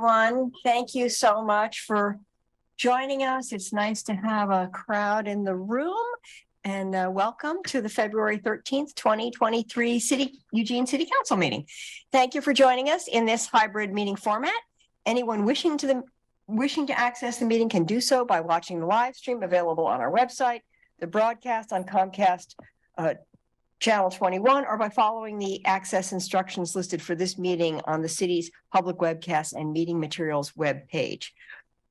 everyone. Thank you so much for joining us. It's nice to have a crowd in the room. And welcome to the February 13th, 2023 Eugene City Council meeting. Thank you for joining us in this hybrid meeting format. Anyone wishing to access the meeting can do so by watching the live stream available on our website, the broadcast on Comcast Channel 21, or by following the access instructions listed for this meeting on the city's public webcast and meeting materials web page.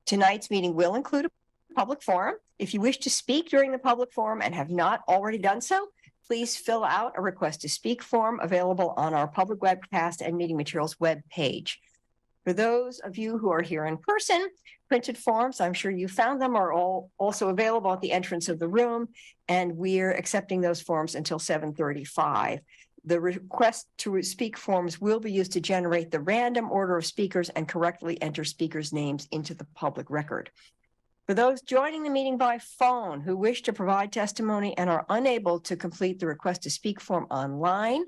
Tonight's meeting will include a public forum. If you wish to speak during the public forum and have not already done so, please fill out a request to speak form available on our public webcast and meeting materials web page. For those of you who are here in person, printed forms, I'm sure you found them, are all also available at the entrance of the room, and we're accepting those forms until 7:35. The request to speak forms will be used to generate the random order of speakers and correctly enter speakers' names into the public record. For those joining the meeting by phone who wish to provide testimony and are unable to complete the request to speak form online,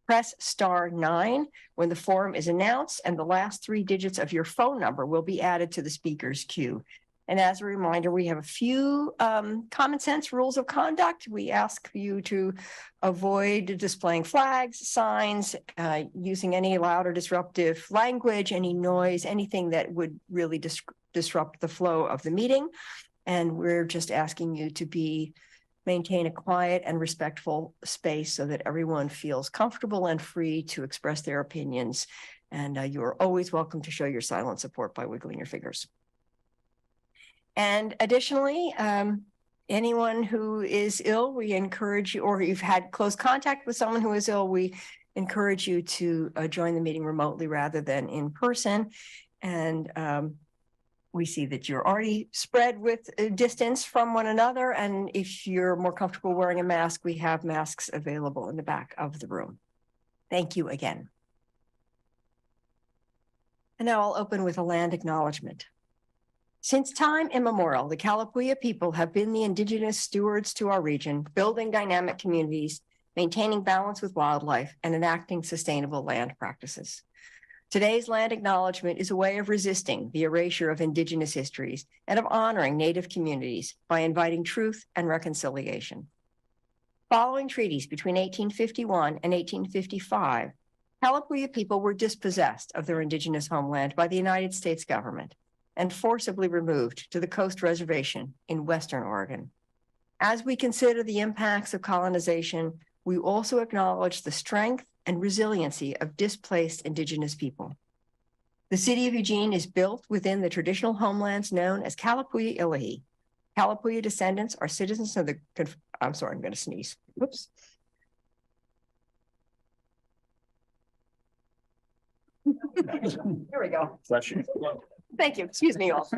press *9 when the forum is announced, and the last 3 digits of your phone number will be added to the speaker's queue. And as a reminder, we have a few common sense rules of conduct. We ask you to avoid displaying flags, signs, using any loud or disruptive language, any noise, anything that would really disrupt the flow of the meeting. And we're just asking you to maintain a quiet and respectful space so that everyone feels comfortable and free to express their opinions. And you are always welcome to show your silent support by wiggling your fingers. And additionally, anyone who is ill, we encourage you, or you've had close contact with someone who is ill, we encourage you to join the meeting remotely rather than in person. And we see that you're already spread with distance from one another. And if you're more comfortable wearing a mask, we have masks available in the back of the room. Thank you again. And now I'll open with a land acknowledgement. Since time immemorial, the Kalapuya people have been the indigenous stewards to our region, building dynamic communities, maintaining balance with wildlife, and enacting sustainable land practices. Today's land acknowledgement is a way of resisting the erasure of indigenous histories and of honoring Native communities by inviting truth and reconciliation. Following treaties between 1851 and 1855, Kalapuya people were dispossessed of their indigenous homeland by the United States government and forcibly removed to the Coast Reservation in Western Oregon. As we consider the impacts of colonization, we also acknowledge the strength and resiliency of displaced indigenous people. The city of Eugene is built within the traditional homelands known as Kalapuya Ilahi. Kalapuya descendants are citizens of the, I'm sorry, I'm gonna sneeze. Whoops. Here we go. Bless you. Thank you. Excuse me all.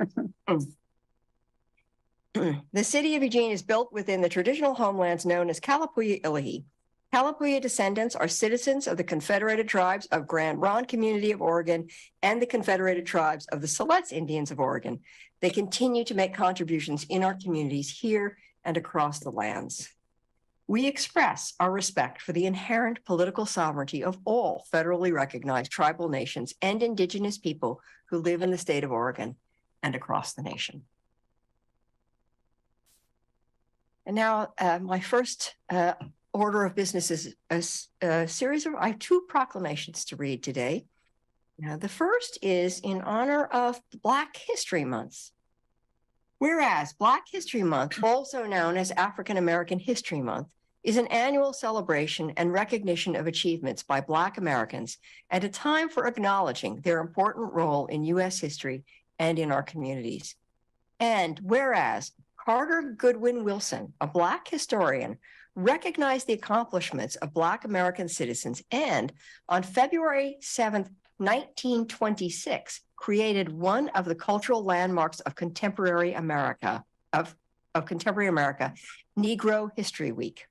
The city of Eugene is built within the traditional homelands known as Kalapuya Ilahi. Kalapuya descendants are citizens of the Confederated Tribes of Grand Ronde Community of Oregon and the Confederated Tribes of the Siletz Indians of Oregon. They continue to make contributions in our communities here and across the lands. We express our respect for the inherent political sovereignty of all federally recognized tribal nations and indigenous people who live in the state of Oregon and across the nation. And now my first order of business is a series of, I have 2 proclamations to read today. Now, the first is in honor of Black History Month. Whereas Black History Month, also known as African American History Month, is an annual celebration and recognition of achievements by Black Americans and a time for acknowledging their important role in U.S. history and in our communities. And whereas Carter Goodwin Wilson, a Black historian, recognized the accomplishments of Black American citizens and on February 7th, 1926, created one of the cultural landmarks of contemporary America, Negro History Week.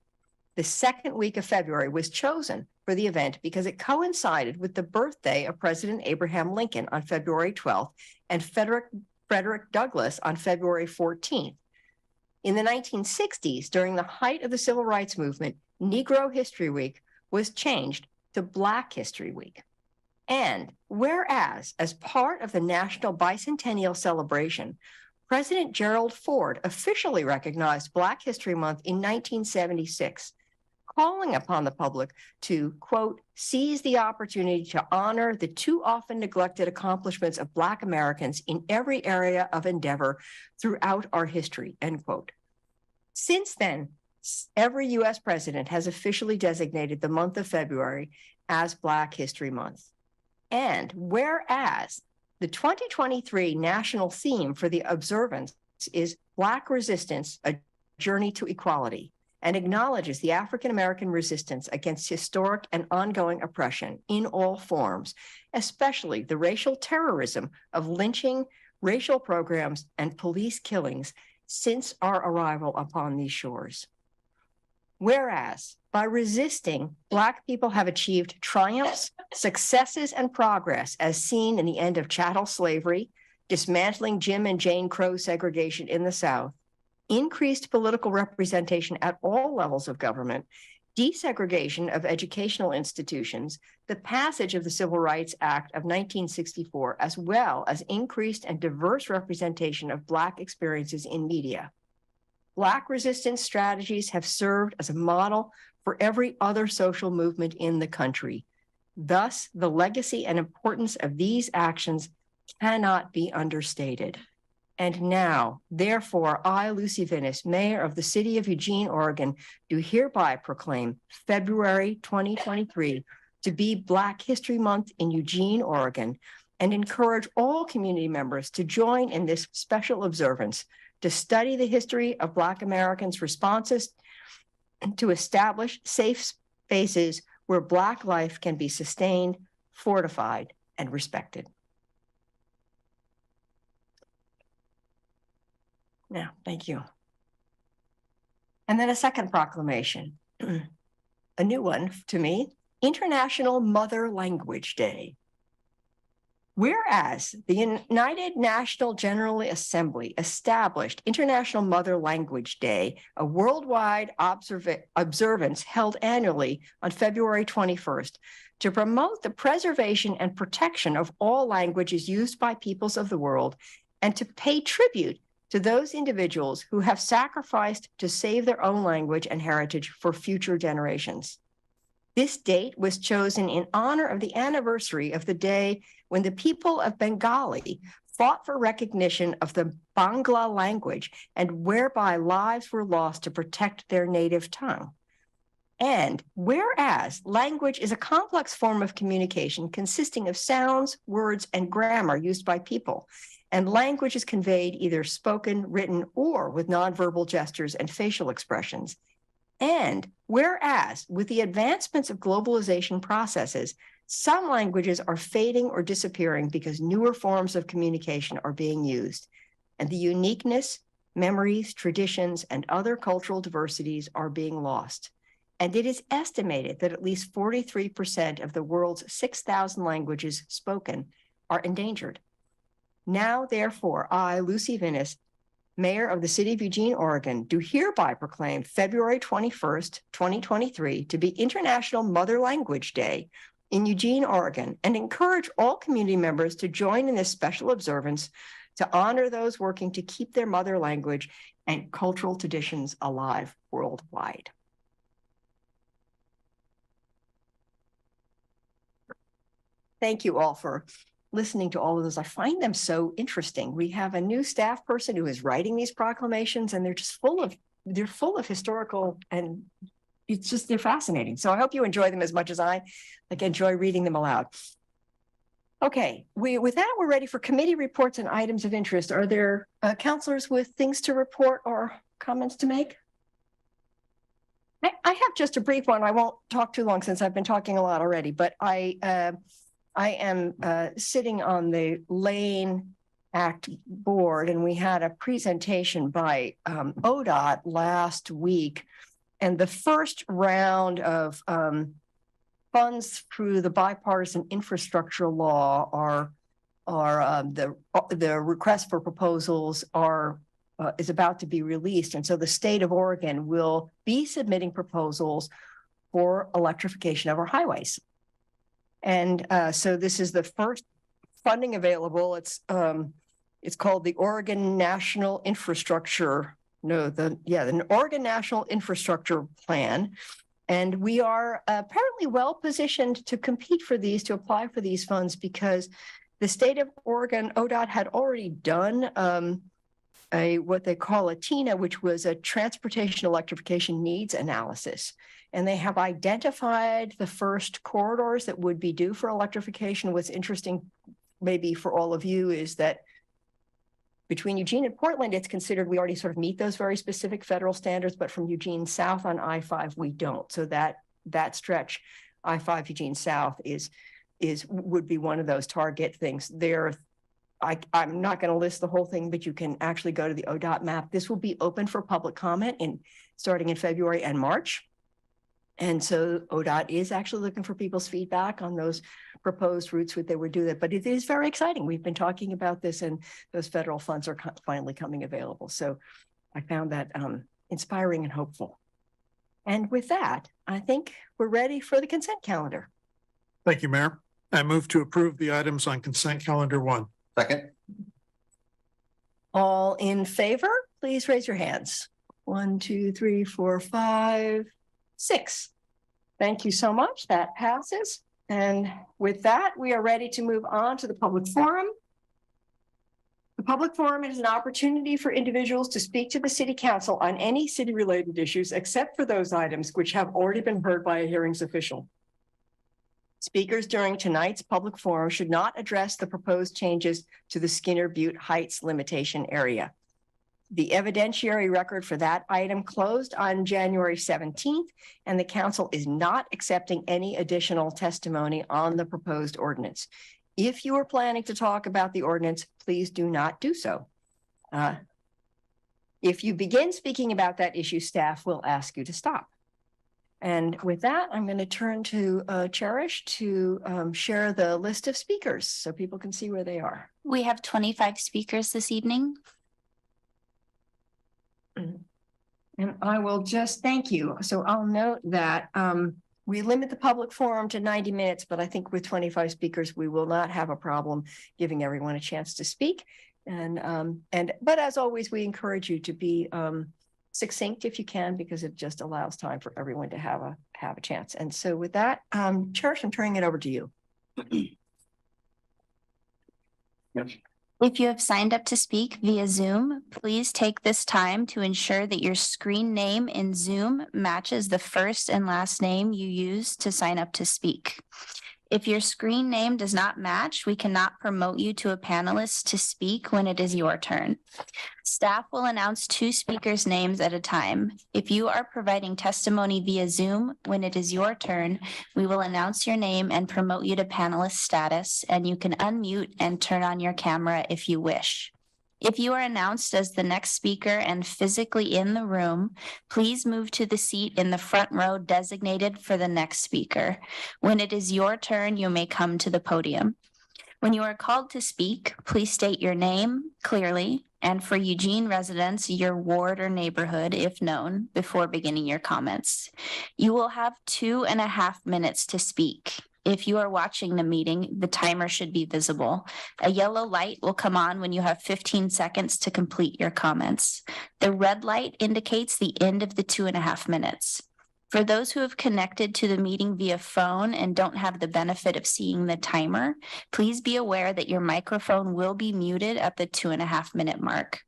The second week of February was chosen for the event because it coincided with the birthday of President Abraham Lincoln on February 12th and Frederick Douglass on February 14th. In the 1960s, during the height of the Civil Rights Movement, Negro History Week was changed to Black History Week. And whereas, as part of the National Bicentennial Celebration, President Gerald Ford officially recognized Black History Month in 1976, calling upon the public to, quote, seize the opportunity to honor the too often neglected accomplishments of Black Americans in every area of endeavor throughout our history, end quote. Since then, every U.S. president has officially designated the month of February as Black History Month. And whereas the 2023 national theme for the observance is Black Resistance, a Journey to Equality, and acknowledges the African-American resistance against historic and ongoing oppression in all forms, especially the racial terrorism of lynching, racial programs, and police killings since our arrival upon these shores. Whereas, by resisting, Black people have achieved triumphs, successes, and progress as seen in the end of chattel slavery, dismantling Jim and Jane Crow segregation in the South, increased political representation at all levels of government, desegregation of educational institutions, the passage of the Civil Rights Act of 1964, as well as increased and diverse representation of Black experiences in media. Black resistance strategies have served as a model for every other social movement in the country. Thus, the legacy and importance of these actions cannot be understated. And now, therefore, I, Lucy Vinis, Mayor of the City of Eugene, Oregon, do hereby proclaim February 2023 to be Black History Month in Eugene, Oregon, and encourage all community members to join in this special observance to study the history of Black Americans' responses to establish safe spaces where Black life can be sustained, fortified, and respected. Now, thank you. And then a second proclamation, a new one to me, International Mother Language Day. Whereas the United National General Assembly established International Mother Language Day, a worldwide observance held annually on February 21st, to promote the preservation and protection of all languages used by peoples of the world, and to pay tribute to those individuals who have sacrificed to save their own language and heritage for future generations. This date was chosen in honor of the anniversary of the day when the people of Bengali fought for recognition of the Bangla language and whereby lives were lost to protect their native tongue. And whereas language is a complex form of communication consisting of sounds, words, and grammar used by people, and language is conveyed either spoken, written, or with nonverbal gestures and facial expressions. And whereas with the advancements of globalization processes, some languages are fading or disappearing because newer forms of communication are being used, and the uniqueness, memories, traditions, and other cultural diversities are being lost. And it is estimated that at least 43% of the world's 6,000 languages spoken are endangered. Now, therefore, I, Lucy Vinis, Mayor of the City of Eugene, Oregon, do hereby proclaim February 21st, 2023 to be International Mother Language Day in Eugene, Oregon, and encourage all community members to join in this special observance to honor those working to keep their mother language and cultural traditions alive worldwide. Thank you all for listening to all of those. I find them so interesting. We have a new staff person who is writing these proclamations, and they're just full of historical, and it's just, they're fascinating. So I hope you enjoy them as much as I enjoy reading them aloud. Okay, with that, we're ready for committee reports and items of interest. Are there counselors with things to report or comments to make? I have just a brief one. I won't talk too long since I've been talking a lot already, but I am sitting on the Lane Act board, and we had a presentation by ODOT last week, and the first round of funds through the bipartisan infrastructure law are the request for proposals is about to be released, and so the state of Oregon will be submitting proposals for electrification of our highways. And so this is the first funding available. It's called the Oregon National Infrastructure. No, the Oregon National Infrastructure Plan. And we are apparently well positioned to compete for these, to apply for these funds, because the state of Oregon, ODOT, had already done what they call a TINA, which was a transportation electrification needs analysis. And they have identified the first corridors that would be due for electrification. What's interesting, maybe for all of you, is that between Eugene and Portland, it's considered we already sort of meet those very specific federal standards, but from Eugene south on I-5, we don't. So that stretch, I-5 Eugene south, would be one of those target things. I'm not going to list the whole thing, but you can actually go to the ODOT map. This will be open for public comment starting in February and March. And so ODOT is actually looking for people's feedback on those proposed routes that they would do that. But it is very exciting. We've been talking about this, and those federal funds are finally coming available. So I found that inspiring and hopeful. And with that, I think we're ready for the consent calendar. Thank you, Mayor. I move to approve the items on consent calendar 1. Second. All in favor, please raise your hands. 1, 2, 3, 4, 5, 6. Thank you so much. That passes. And with that, we are ready to move on to the public forum. The public forum is an opportunity for individuals to speak to the City Council on any city-related issues, except for those items which have already been heard by a hearings official. Speakers during tonight's public forum should not address the proposed changes to the Skinner Butte Heights limitation area. The evidentiary record for that item closed on January 17th, and the council is not accepting any additional testimony on the proposed ordinance. If you are planning to talk about the ordinance, please do not do so. If you begin speaking about that issue, staff will ask you to stop. And with that, I'm going to turn to Cherish to share the list of speakers so people can see where they are. We have 25 speakers this evening. And I will just thank you. So I'll note that we limit the public forum to 90 minutes, but I think with 25 speakers, we will not have a problem giving everyone a chance to speak. But as always, we encourage you to be succinct if you can, because it just allows time for everyone to have a chance. And so with that, Cherish, I'm turning it over to you. Yes. If you have signed up to speak via Zoom, please take this time to ensure that your screen name in Zoom matches the first and last name you use to sign up to speak. If your screen name does not match, we cannot promote you to a panelist to speak when it is your turn. Staff will announce 2 speakers' names at a time. If you are providing testimony via Zoom, when it is your turn, we will announce your name and promote you to panelist status, and you can unmute and turn on your camera if you wish. If you are announced as the next speaker and physically in the room, please move to the seat in the front row designated for the next speaker. When it is your turn, you may come to the podium. When you are called to speak, please state your name clearly, and for Eugene residents, your ward or neighborhood, if known, before beginning your comments. You will have 2.5 minutes to speak. If you are watching the meeting, the timer should be visible. A yellow light will come on when you have 15 seconds to complete your comments. The red light indicates the end of the 2.5 minutes. For those who have connected to the meeting via phone and don't have the benefit of seeing the timer, please be aware that your microphone will be muted at the 2.5 minute mark.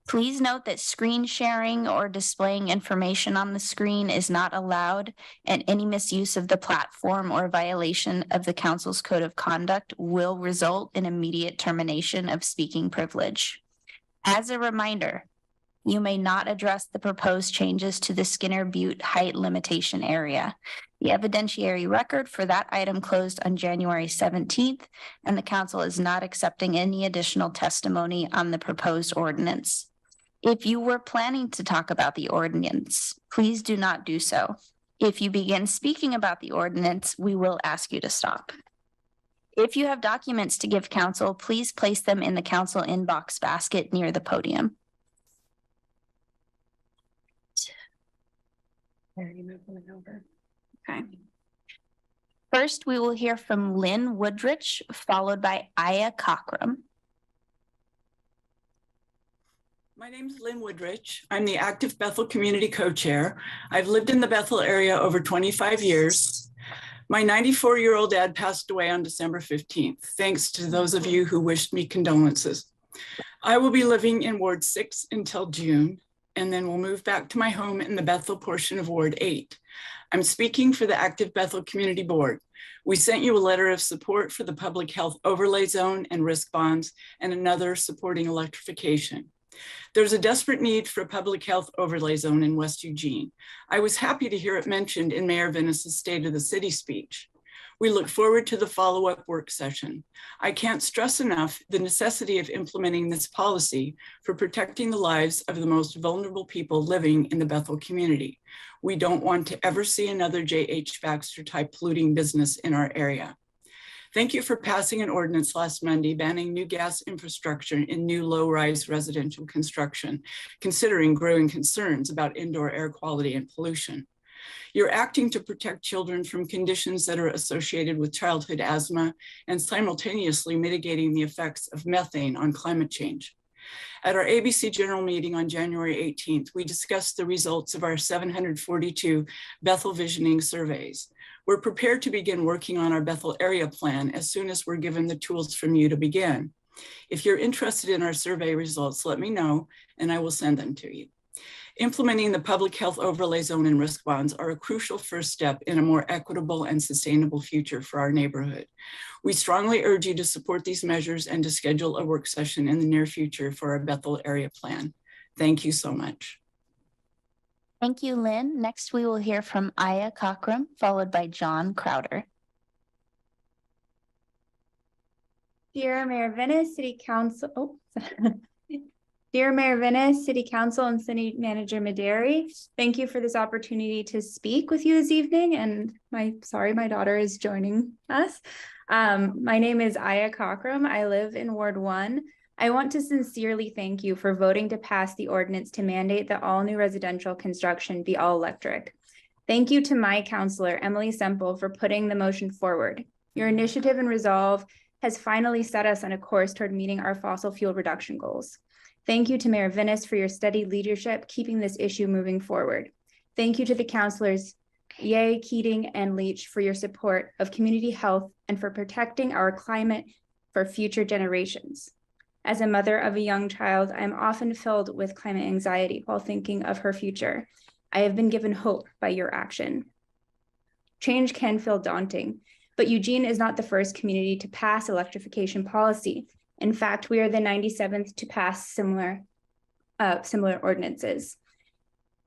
Please note that screen sharing or displaying information on the screen is not allowed, and any misuse of the platform or violation of the council's code of conduct will result in immediate termination of speaking privilege. As a reminder, you may not address the proposed changes to the Skinner Butte height limitation area. The evidentiary record for that item closed on January 17th, and the council is not accepting any additional testimony on the proposed ordinance. If you were planning to talk about the ordinance, please do not do so. If you begin speaking about the ordinance, we will ask you to stop. If you have documents to give council, please place them in the council inbox basket near the podium. Okay. First, we will hear from Lynn Woodrich, followed by Aya Cockrum. My name is Lynn Woodrich. I'm the active Bethel Community Co-Chair. I've lived in the Bethel area over 25 years. My 94-year-old dad passed away on December 15th. Thanks to those of you who wished me condolences. I will be living in Ward 6 until June, and then we'll move back to my home in the Bethel portion of Ward 8. I'm speaking for the Active Bethel Community Board. We sent you a letter of support for the Public Health Overlay Zone and risk bonds, and another supporting electrification. There's a desperate need for a public health overlay zone in West Eugene. I was happy to hear it mentioned in Mayor Venice's State of the City speech. We look forward to the follow-up work session. I can't stress enough the necessity of implementing this policy for protecting the lives of the most vulnerable people living in the Bethel community. We don't want to ever see another J.H. Baxter type polluting business in our area. Thank you for passing an ordinance last Monday banning new gas infrastructure in new low-rise residential construction, considering growing concerns about indoor air quality and pollution. You're acting to protect children from conditions that are associated with childhood asthma and simultaneously mitigating the effects of methane on climate change. At our ABC General Meeting on January 18th, we discussed the results of our 742 Bethel Visioning surveys. We're prepared to begin working on our Bethel area plan as soon as we're given the tools from you to begin. If you're interested in our survey results, let me know and I will send them to you. Implementing the public health overlay zone and risk bonds are a crucial first step in a more equitable and sustainable future for our neighborhood. We strongly urge you to support these measures and to schedule a work session in the near future for our Bethel area plan. Thank you so much. Thank you, Lynn. Next, we will hear from Aya Cockrum, followed by John Crowder. Dear Mayor Venice, City Council, Dear Mayor Venice, City Council, and City Manager Mederi, thank you for this opportunity to speak with you this evening. And my daughter is joining us. My name is Aya Cockrum. I live in Ward 1. I want to sincerely thank you for voting to pass the ordinance to mandate that all new residential construction be all electric. Thank you to my counselor, Emily Semple, for putting the motion forward. Your initiative and resolve has finally set us on a course toward meeting our fossil fuel reduction goals. Thank you to Mayor Venice for your steady leadership, keeping this issue moving forward. Thank you to the councilors, Ye, Keating, and Leach for your support of community health and for protecting our climate for future generations. As a mother of a young child, I am often filled with climate anxiety while thinking of her future. I have been given hope by your action. Change can feel daunting, but Eugene is not the first community to pass electrification policy. In fact, we are the 97th to pass similar ordinances.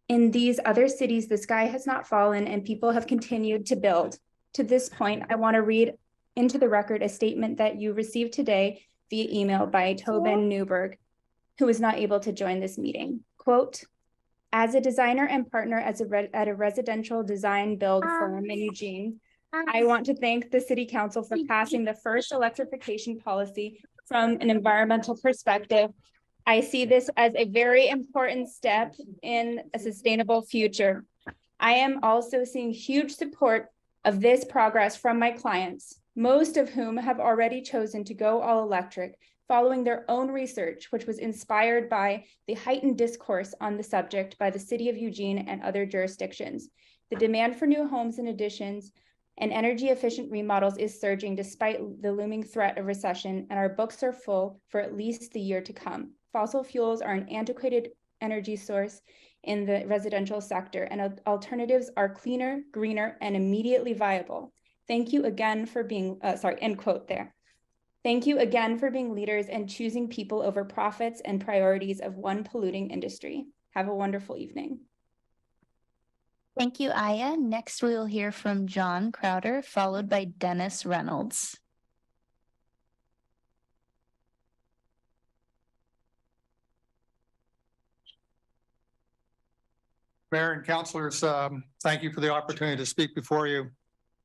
In these other cities, the sky has not fallen and people have continued to build. To this point, I want to read into the record a statement that you received today via email by Tobin Newberg, who is not able to join this meeting. Quote, as a designer and partner at a residential design build firm in Eugene, I want to thank the City Council for passing the first electrification policy from an environmental perspective. I see this as a very important step in a sustainable future. I am also seeing huge support of this progress from my clients, most of whom have already chosen to go all electric, following their own research, which was inspired by the heightened discourse on the subject by the City of Eugene and other jurisdictions. The demand for new homes and additions and energy efficient remodels is surging despite the looming threat of recession, and our books are full for at least the year to come. Fossil fuels are an antiquated energy source in the residential sector, and alternatives are cleaner, greener, and immediately viable. Thank you again for being, end quote there. Thank you again for being leaders and choosing people over profits and priorities of one polluting industry. Have a wonderful evening. Thank you, Aya. Next, we will hear from John Crowder, followed by Dennis Reynolds. Mayor and councilors, thank you for the opportunity to speak before you.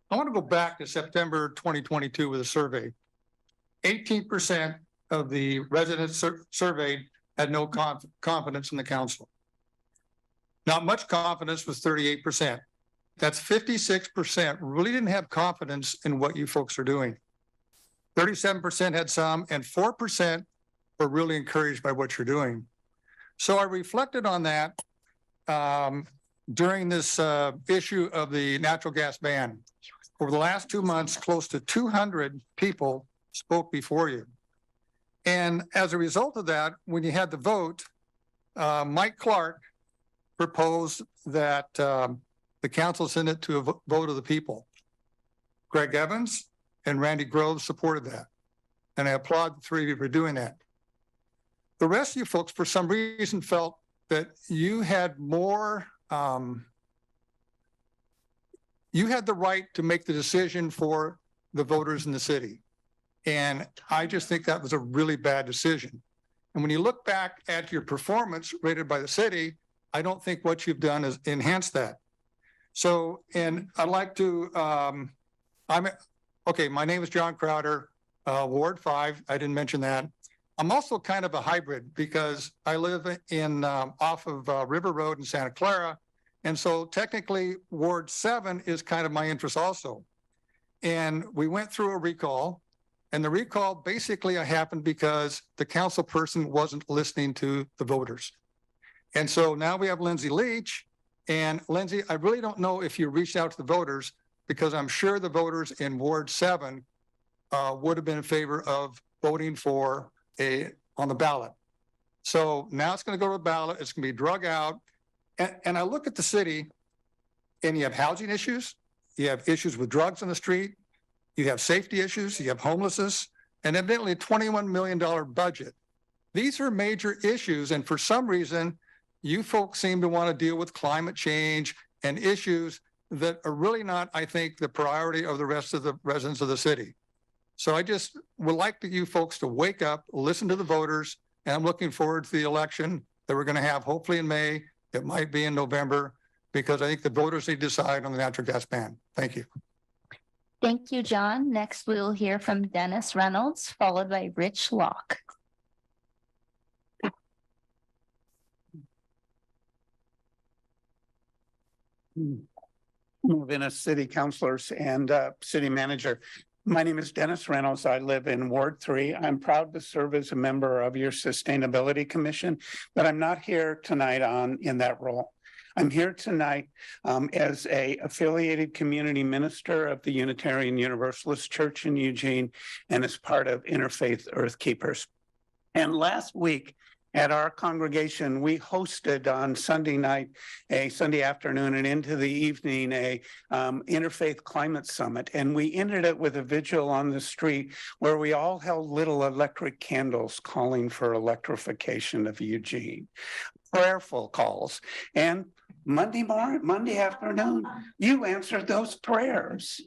I want to go back to September 2022 with a survey. 18% of the residents surveyed had no confidence in the council. Not much confidence was 38%. That's 56% really didn't have confidence in what you folks are doing. 37% had some, and 4% were really encouraged by what you're doing. So I reflected on that during this issue of the natural gas ban. Over the last 2 months, close to 200 people spoke before you. And as a result of that, when you had the vote, Mike Clark proposed that the council send it to a vote of the people. Greg Evans and Randy Groves supported that. And I applaud the three of you for doing that. The rest of you folks, for some reason, felt that you had more, you had the right to make the decision for the voters in the city. And I just think that was a really bad decision. And when you look back at your performance rated by the city, I don't think what you've done is enhance that. So, and I'd like to, okay, my name is John Crowder, Ward 5. I didn't mention that. I'm also kind of a hybrid because I live in off of River Road in Santa Clara. And so technically Ward 7 is kind of my interest also. And we went through a recall, and the recall basically happened because the council person wasn't listening to the voters. And so now we have Lindsay Leach. And Lindsay, I really don't know if you reached out to the voters, because I'm sure the voters in Ward 7 would have been in favor of voting for on the ballot. So now it's going to go to the ballot. It's going to be drug out. And I look at the city, and you have housing issues. You have issues with drugs on the street. You have safety issues. You have homelessness, and evidently a $21 million budget. These are major issues. And for some reason, you folks seem to want to deal with climate change and issues that are really not, I think, the priority of the rest of the residents of the city. So I just would like you folks to wake up, listen to the voters, and I'm looking forward to the election that we're going to have hopefully in May. It might be in November, because I think the voters need to decide on the natural gas ban. Thank you. Thank you, John. Next, we will hear from Dennis Reynolds, followed by Rich Locke. Moving city councilors and city manager. My name is Dennis Reynolds. I live in Ward 3. I'm proud to serve as a member of your Sustainability Commission, but I'm not here tonight in that role. I'm here tonight as a affiliated community minister of the Unitarian Universalist Church in Eugene, and as part of Interfaith Earth Keepers. And last week, at our congregation, we hosted on Sunday night, a Sunday afternoon and into the evening, a Interfaith Climate Summit. And we ended it with a vigil on the street where we all held little electric candles calling for electrification of Eugene. Prayerful calls. And Monday afternoon, you answered those prayers.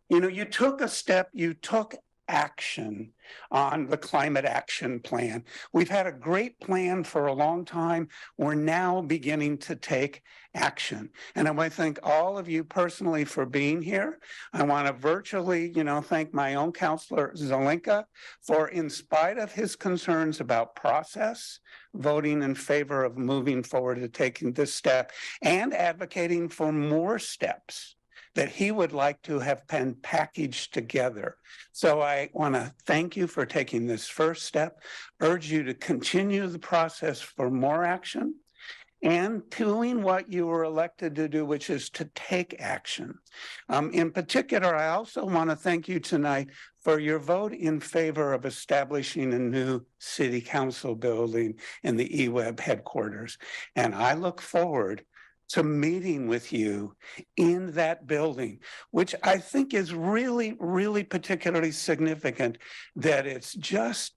You know, you took a step, you took action on the climate action plan. We've had a great plan for a long time. We're now beginning to take action. And I want to thank all of you personally for being here. I want to virtually, thank my own counselor, Zelenka, for, in spite of his concerns about process, voting in favor of moving forward to taking this step and advocating for more steps that he would like to have been packaged together. So I want to thank you for taking this first step, urge you to continue the process for more action, and doing what you were elected to do, which is to take action. In particular, I also want to thank you tonight for your vote in favor of establishing a new city council building in the eWeb headquarters. And I look forward to meeting with you in that building, which I think is really, really particularly significant, that it's just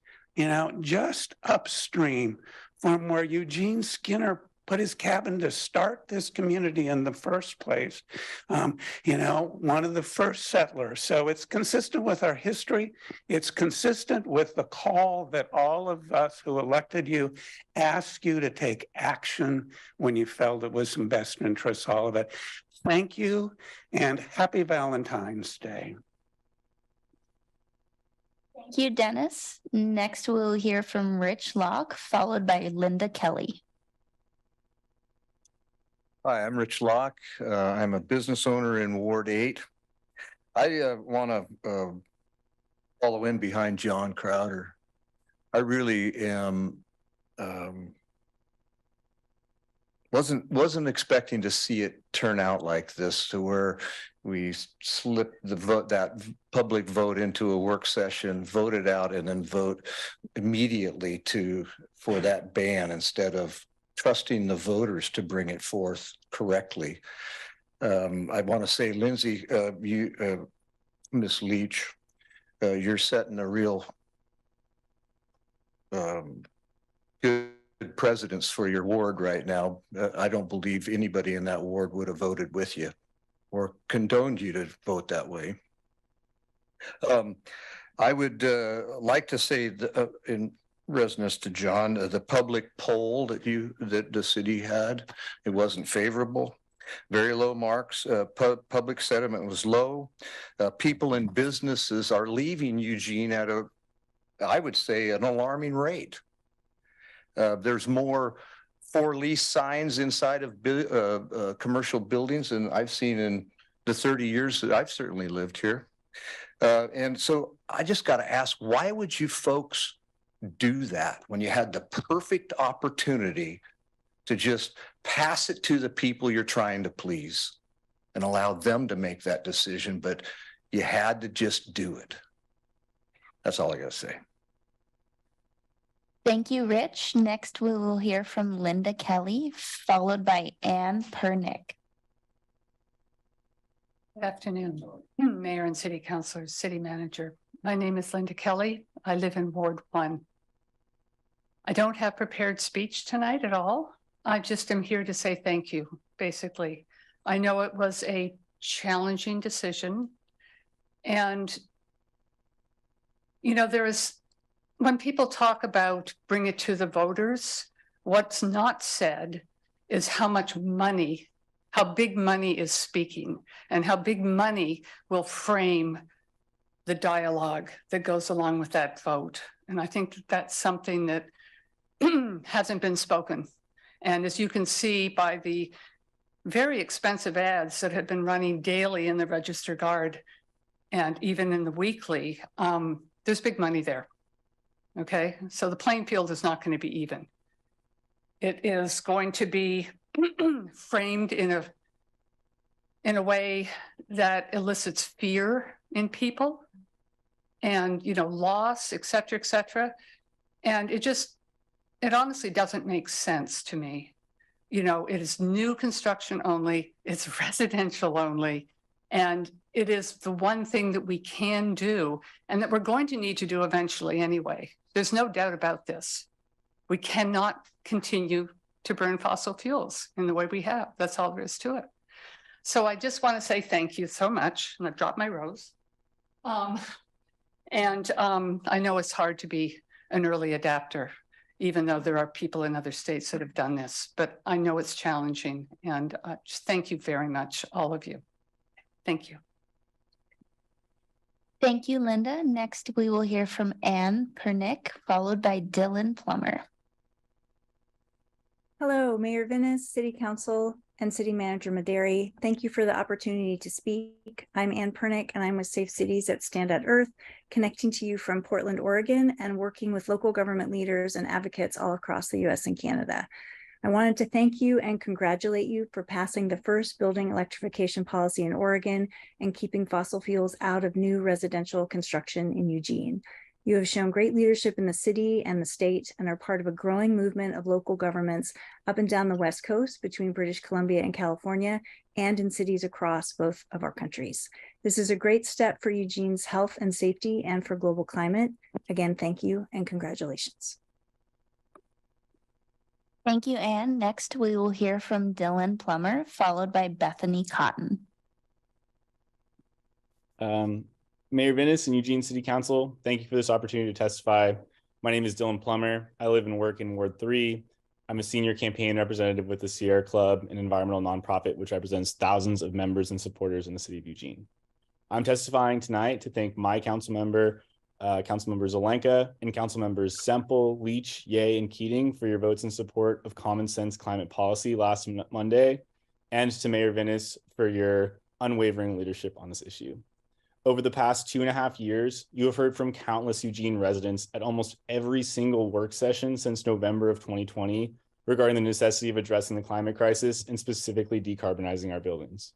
upstream from where Eugene Skinner put his cabin to start this community in the first place. One of the first settlers. So it's consistent with our history. It's consistent with the call that all of us who elected you asked you to take action when you felt it was in best interest, all of it. Thank you, and happy Valentine's Day. Thank you, Dennis. Next, we'll hear from Rich Locke, followed by Linda Kelly. Hi, I'm Rich Locke. I'm a business owner in Ward 8. I want to follow in behind John Crowder. I really am wasn't expecting to see it turn out like this, to where we slipped the vote, that public vote, into a work session, voted out, and then vote immediately for that ban instead of trusting the voters to bring it forth correctly. I want to say, Lindsay, Ms. Leach, you're setting a real good precedence for your ward right now. I don't believe anybody in that ward would have voted with you or condoned you to vote that way. I would like to say in resonance to John, the public poll that the city had, it wasn't favorable. Very low marks. Public sentiment was low. People and businesses are leaving Eugene at I would say, an alarming rate. There's more for lease signs inside of commercial buildings than I've seen in the 30 years that I've certainly lived here. And so I just got to ask, why would you folks do that when you had the perfect opportunity to just pass it to the people you're trying to please and allow them to make that decision, but you had to just do it? That's all I got to say. Thank you, Rich. Next, we will hear from Linda Kelly, followed by Ann Pernick. Good afternoon, Mayor and City Councilors, City Manager. My name is Linda Kelly. I live in Ward 1. I don't have prepared speech tonight at all. I just am here to say thank you, basically. I know it was a challenging decision. And, you know, when people talk about bring it to the voters, what's not said is how much money, how big money is speaking, and how big money will frame the dialogue that goes along with that vote. And I think that's something that hasn't been spoken. And as you can see by the very expensive ads that have been running daily in the Register Guard and even in the weekly, there's big money there. Okay, so the playing field is not going to be even. It is going to be framed in a way that elicits fear in people and, you know, loss, et cetera, and it honestly doesn't make sense to me. You know, it is new construction only, it's residential only, and it is the one thing that we can do and that we're going to need to do eventually anyway. There's no doubt about this. We cannot continue to burn fossil fuels in the way we have. That's all there is to it. So I just want to say thank you so much. And I've dropped my rose. I know it's hard to be an early adapter, even though there are people in other states that have done this, but I know it's challenging. And just thank you very much, all of you. Thank you. Thank you, Linda. Next, we will hear from Ann Pernick, followed by Dylan Plummer. Hello, Mayor Venus, City Council, and City Manager Maderi. Thank you for the opportunity to speak. I'm Ann Pernick, and I'm with Safe Cities that Stand at Earth, connecting to you from Portland, Oregon, and working with local government leaders and advocates all across the US and Canada. I wanted to thank you and congratulate you for passing the first building electrification policy in Oregon and keeping fossil fuels out of new residential construction in Eugene. You have shown great leadership in the city and the state and are part of a growing movement of local governments up and down the West Coast between British Columbia and California and in cities across both of our countries. This is a great step for Eugene's health and safety and for global climate. Again, thank you and congratulations. Thank you, Ann. Next, we will hear from Dylan Plummer, followed by Bethany Cotton. Mayor Venus and Eugene City Council, thank you for this opportunity to testify. My name is Dylan Plummer. I live and work in Ward 3. I'm a senior campaign representative with the Sierra Club, an environmental nonprofit which represents thousands of members and supporters in the city of Eugene. I'm testifying tonight to thank my council member, Councilmember Zelenka, and council members Semple, Leach, Yeh, and Keating for your votes in support of common sense climate policy last Monday. and to Mayor Vinnis for your unwavering leadership on this issue. Over the past 2.5 years, you have heard from countless Eugene residents at almost every single work session since November of 2020 regarding the necessity of addressing the climate crisis and specifically decarbonizing our buildings.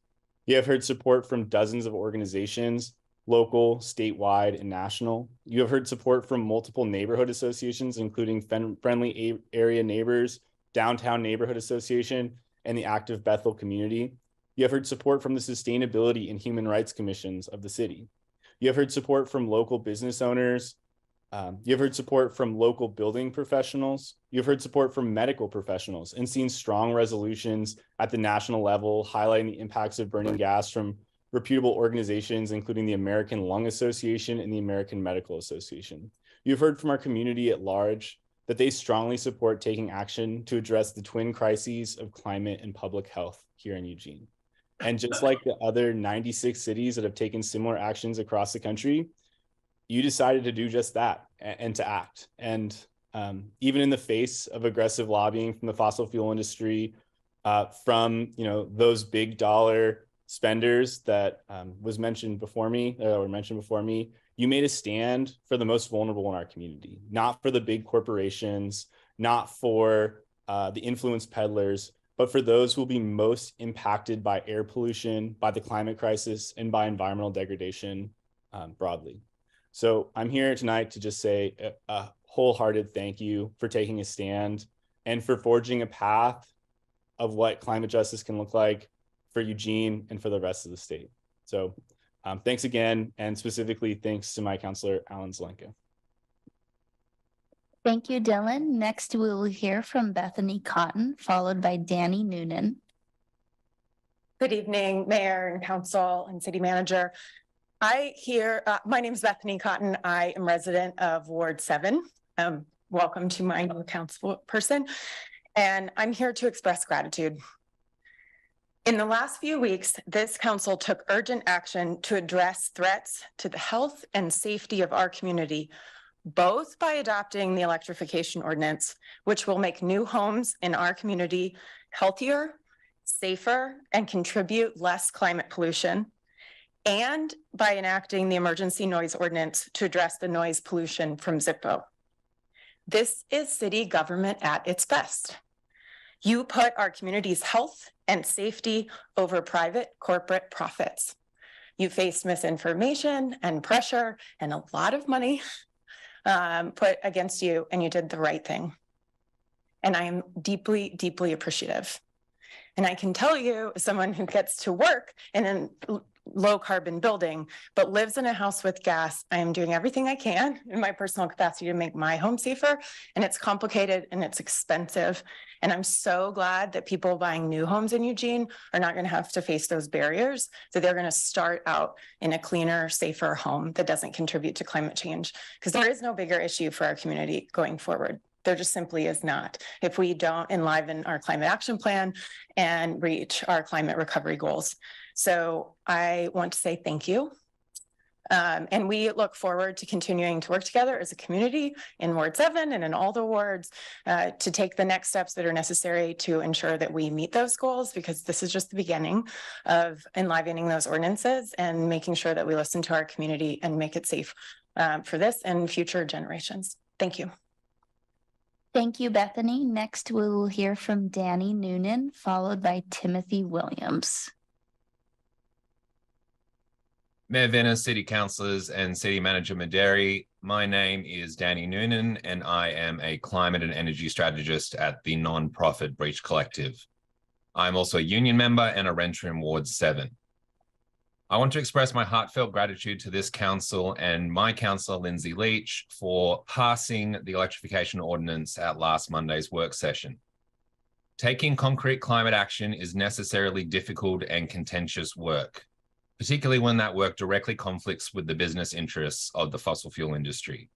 You have heard support from dozens of organizations, local, statewide, and national. You have heard support from multiple neighborhood associations, including Friendly Area Neighbors, Downtown Neighborhood Association, and the Active Bethel Community. You have heard support from the Sustainability and Human Rights Commissions of the city. You have heard support from local business owners. You have heard support from local building professionals. You have heard support from medical professionals and seen strong resolutions at the national level highlighting the impacts of burning gas from reputable organizations, including the American Lung Association and the American Medical Association. You've heard from our community at large that they strongly support taking action to address the twin crises of climate and public health here in Eugene. And just like the other 96 cities that have taken similar actions across the country, you decided to do just that and to act. And even in the face of aggressive lobbying from the fossil fuel industry, from those big dollar spenders that were mentioned before me, you made a stand for the most vulnerable in our community, not for the big corporations, not for the influence peddlers, but for those who will be most impacted by air pollution, by the climate crisis, and by environmental degradation broadly. So I'm here tonight to just say a wholehearted thank you for taking a stand and for forging a path of what climate justice can look like for Eugene and for the rest of the state. So thanks again, and specifically thanks to my counselor, Alan Zelenka. Thank you, Dylan. Next, we will hear from Bethany Cotton, followed by Danny Noonan. Good evening, Mayor and Council and City Manager. My name is Bethany Cotton. I am resident of Ward 7. Welcome to my new council person. And I'm here to express gratitude. In the last few weeks, this council took urgent action to address threats to the health and safety of our community, both by adopting the electrification ordinance, which will make new homes in our community healthier, safer, and contribute less climate pollution, and by enacting the emergency noise ordinance to address the noise pollution from Zippo. This is city government at its best. You put our community's health and safety over private corporate profits. You faced misinformation and pressure and a lot of money put against you, and you did the right thing. And I am deeply, deeply appreciative. And I can tell you, as someone who gets to work in a low carbon building, but lives in a house with gas, I am doing everything I can in my personal capacity to make my home safer. And it's complicated and it's expensive. And I'm so glad that people buying new homes in Eugene are not going to have to face those barriers, that they're going to start out in a cleaner, safer home that doesn't contribute to climate change. Because there is no bigger issue for our community going forward. There just simply is not, if we don't enliven our climate action plan and reach our climate recovery goals. So I want to say thank you. And we look forward to continuing to work together as a community in Ward 7 and in all the wards to take the next steps that are necessary to ensure that we meet those goals, because this is just the beginning of enlivening those ordinances and making sure that we listen to our community and make it safe for this and future generations. Thank you. Thank you, Bethany. Next, we will hear from Danny Noonan, followed by Timothy Williams. Mayor Vinnis, City Councillors, and City Manager Mederi, my name is Danny Noonan, and I am a climate and energy strategist at the non-profit Breach Collective. I'm also a union member and a renter in Ward 7. I want to express my heartfelt gratitude to this council and my councillor, Lindsay Leach, for passing the electrification ordinance at last Monday's work session. Taking concrete climate action is necessarily difficult and contentious work, particularly when that work directly conflicts with the business interests of the fossil fuel industry.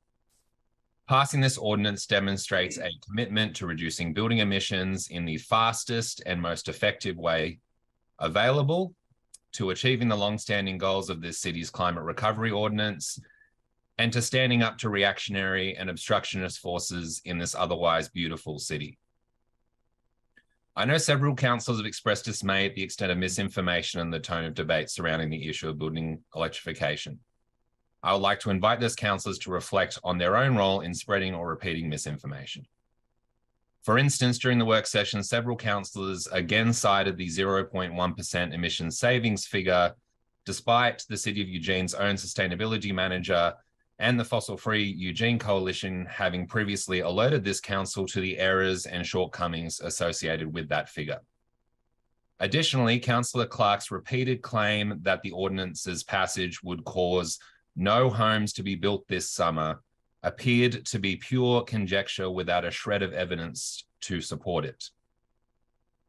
Passing this ordinance demonstrates a commitment to reducing building emissions in the fastest and most effective way available, to achieving the long-standing goals of this city's climate recovery ordinance, and to standing up to reactionary and obstructionist forces in this otherwise beautiful city. I know several councillors have expressed dismay at the extent of misinformation and the tone of debate surrounding the issue of building electrification. I would like to invite those councillors to reflect on their own role in spreading or repeating misinformation. For instance, during the work session, several councillors again cited the 0.1% emission savings figure, despite the City of Eugene's own sustainability manager and the Fossil Free Eugene Coalition having previously alerted this council to the errors and shortcomings associated with that figure. Additionally, Councillor Clark's repeated claim that the ordinance's passage would cause no homes to be built this summer appeared to be pure conjecture without a shred of evidence to support it.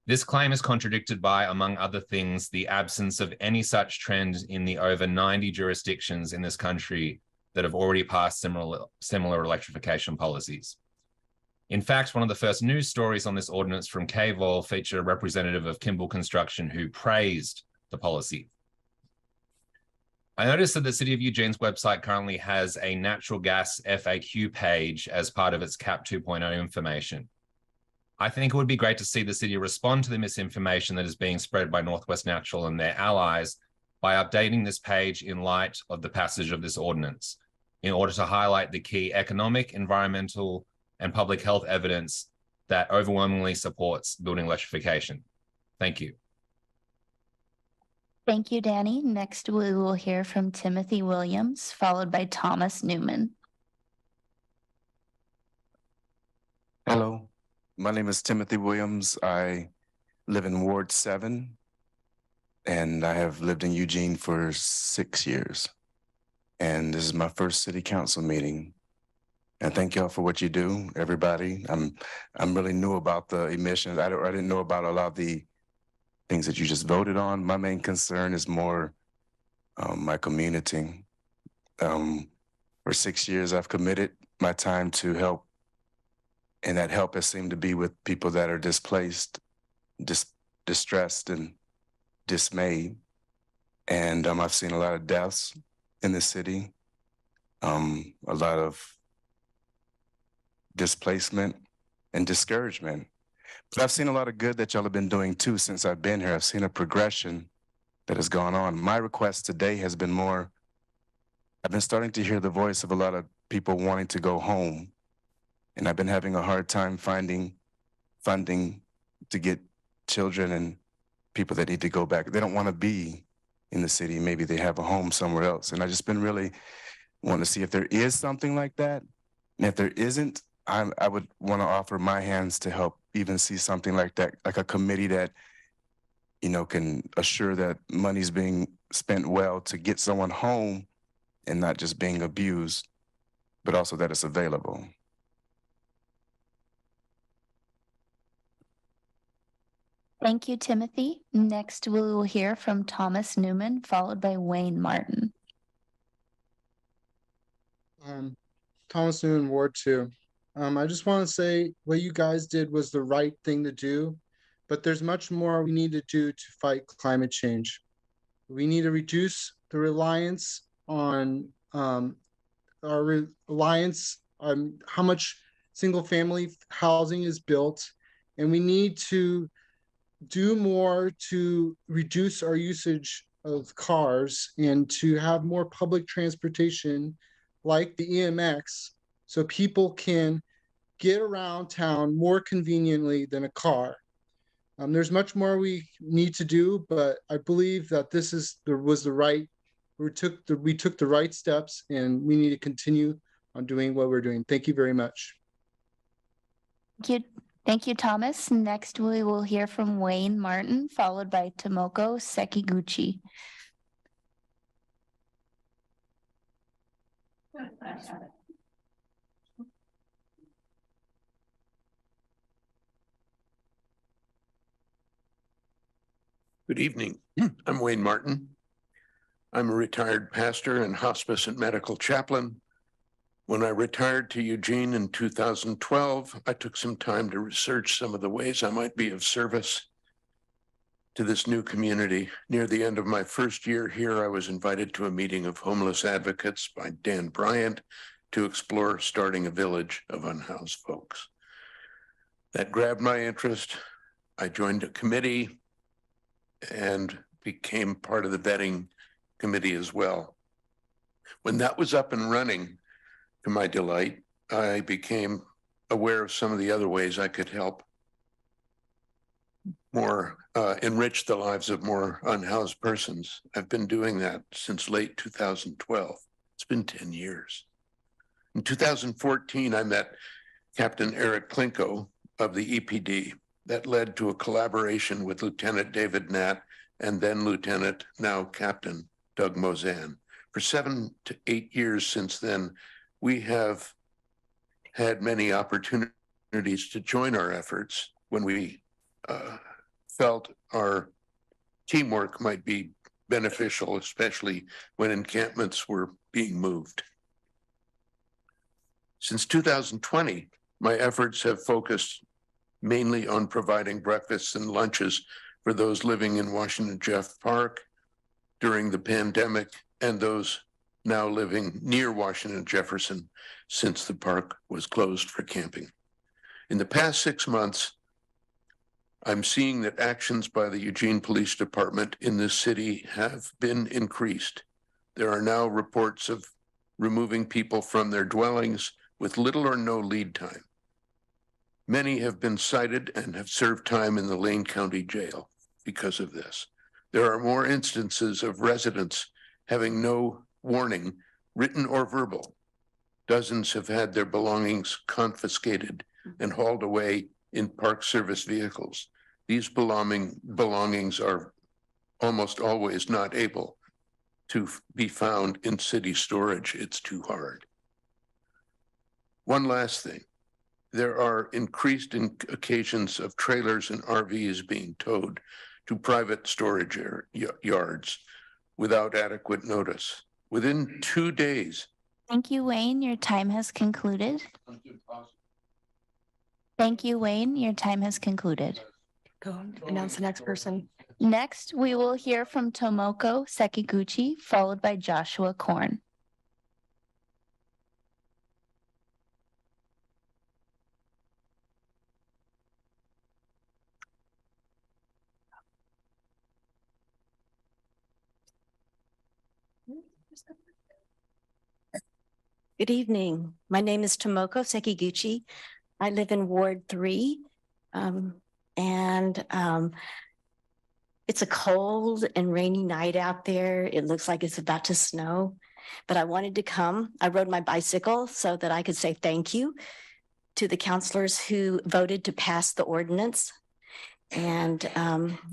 This claim is contradicted by, among other things, the absence of any such trend in the over 90 jurisdictions in this country that have already passed similar electrification policies. In fact, one of the first news stories on this ordinance from KVOL featured a representative of Kimball Construction who praised the policy. I noticed that the City of Eugene's website currently has a natural gas FAQ page as part of its CAP 2.0 information. I think it would be great to see the city respond to the misinformation that is being spread by Northwest Natural and their allies by updating this page in light of the passage of this ordinance, in order to highlight the key economic, environmental, and public health evidence that overwhelmingly supports building electrification. Thank you. Thank you, Danny. Next, we will hear from Timothy Williams, followed by Thomas Newman. Hello, my name is Timothy Williams. I live in Ward 7, and I have lived in Eugene for 6 years. And this is my first city council meeting. And thank y'all for what you do, everybody. I'm really new about the emissions. I didn't know about a lot of the things that you just voted on. My main concern is more my community. For 6 years, I've committed my time to help, and that help has seemed to be with people that are displaced, distressed, and dismayed. And I've seen a lot of deaths in the city, a lot of displacement and discouragement. But I've seen a lot of good that y'all have been doing too since I've been here. I've seen a progression that has gone on. My request today has been more, I've been starting to hear the voice of a lot of people wanting to go home. And I've been having a hard time finding funding to get children and people that need to go back. They don't want to be in the city. Maybe they have a home somewhere else. And I've just been really wanting to see if there is something like that. And if there isn't, I would want to offer my hands to help even see something like that, like a committee that, you know, can assure that money's being spent well to get someone home and not just being abused, but also that it's available. Thank you, Timothy. Next, we will hear from Thomas Newman, followed by Wayne Martin. Thomas Newman, Ward 2. I just want to say what you guys did was the right thing to do, but there's much more we need to do to fight climate change. We need to reduce the reliance on our reliance on how much single family housing is built, and we need to do more to reduce our usage of cars and to have more public transportation like the EMX, so people can get around town more conveniently than a car. There's much more we need to do, but I believe that this was the right. We took the right steps, and we need to continue on doing what we're doing. Thank you very much. Thank you, Thomas. Next, we will hear from Wayne Martin, followed by Tomoko Sekiguchi. Good evening. I'm Wayne Martin. I'm a retired pastor and hospice and medical chaplain. When I retired to Eugene in 2012, I took some time to research some of the ways I might be of service to this new community. Near the end of my first year here, I was invited to a meeting of homeless advocates by Dan Bryant to explore starting a village of unhoused folks. That grabbed my interest. I joined a committee and became part of the vetting committee as well. When that was up and running, to my delight, I became aware of some of the other ways I could help more enrich the lives of more unhoused persons. I've been doing that since late 2012. It's been 10 years. In 2014, I met Captain Eric Klinko of the EPD. That led to a collaboration with Lieutenant David Natt and then Lieutenant, now Captain Doug Mozan. For 7 to 8 years since then, we have had many opportunities to join our efforts when we felt our teamwork might be beneficial, especially when encampments were being moved. Since 2020, my efforts have focused mainly on providing breakfasts and lunches for those living in Washington Jeff Park during the pandemic and those now living near Washington Jefferson since the park was closed for camping. In the past 6 months, I'm seeing that actions by the Eugene Police Department in this city have been increased. There are now reports of removing people from their dwellings with little or no lead time. Many have been cited and have served time in the Lane County Jail because of this. There are more instances of residents having no warning, written or verbal. Dozens have had their belongings confiscated and hauled away in Park Service vehicles. These belongings are almost always not able to be found in city storage. It's too hard. One last thing. There are increased occasions of trailers and RVs being towed to private storage yards without adequate notice. Within 2 days. Thank you, Wayne. Your time has concluded. Thank you, Wayne. Your time has concluded. Go announce the next person. Next, we will hear from Tomoko Sekiguchi, followed by Joshua Korn. Good evening. My name is Tomoko Sekiguchi. I live in Ward 3. It's a cold and rainy night out there. It looks like it's about to snow, but I wanted to come. I rode my bicycle so that I could say thank you to the counselors who voted to pass the ordinance. And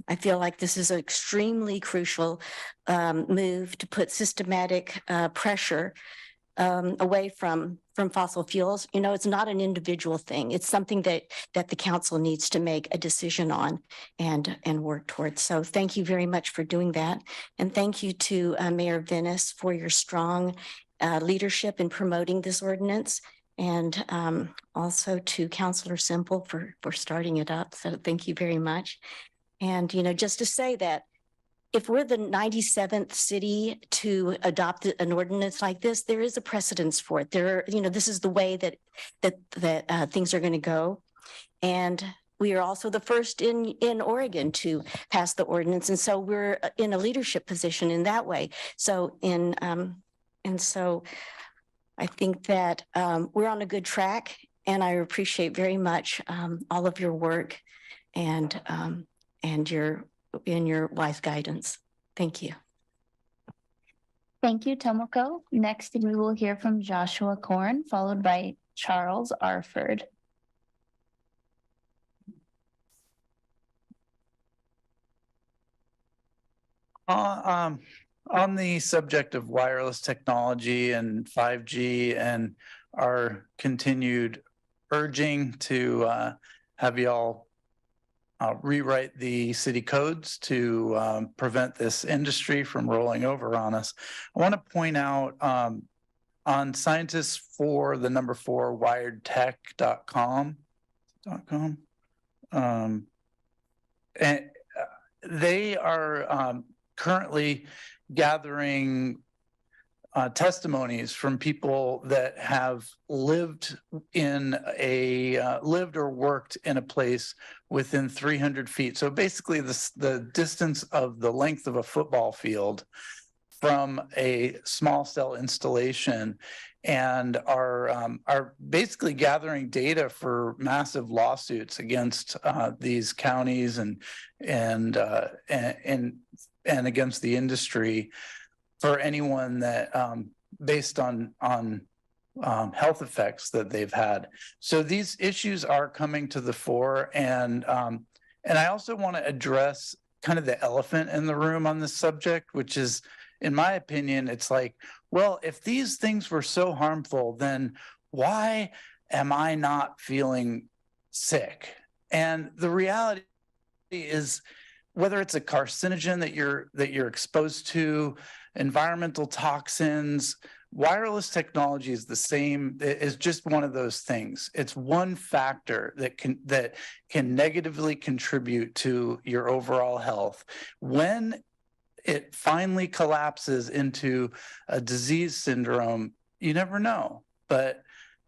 I feel like this is an extremely crucial move to put systematic pressure away from fossil fuels. You know, it's not an individual thing. It's something that the council needs to make a decision on and work towards. So thank you very much for doing that. And thank you to Mayor Venus for your strong leadership in promoting this ordinance. And also to Councilor Simple for starting it up. So thank you very much. And, you know, just to say that if we're the 97th city to adopt an ordinance like this, there is a precedence for it. There, you know, this is the way that things are going to go. And we are also the first in Oregon to pass the ordinance. And so we're in a leadership position in that way. So and so I think that we're on a good track, and I appreciate very much all of your work and your wise guidance. Thank you. Thank you, Tomoko. Next, we will hear from Joshua Korn, followed by Charles Arford. On the subject of wireless technology and 5G and our continued urging to have y'all rewrite the city codes to prevent this industry from rolling over on us, I want to point out on scientists for the number 4 wiredtech.com, and they are currently gathering testimonies from people that have lived lived or worked in a place within 300 feet. So basically the distance of the length of a football field from a small cell installation, and are basically gathering data for massive lawsuits against these counties and against the industry for anyone that based on health effects that they've had. So these issues are coming to the fore, and I also want to address kind of the elephant in the room on this subject, which is, in my opinion, it's like, well, if these things were so harmful, then why am I not feeling sick? And the reality is, whether it's a carcinogen that you're exposed to, environmental toxins, wireless technology is the same. It's just one of those things. It's one factor that can negatively contribute to your overall health. When it finally collapses into a disease syndrome, you never know. But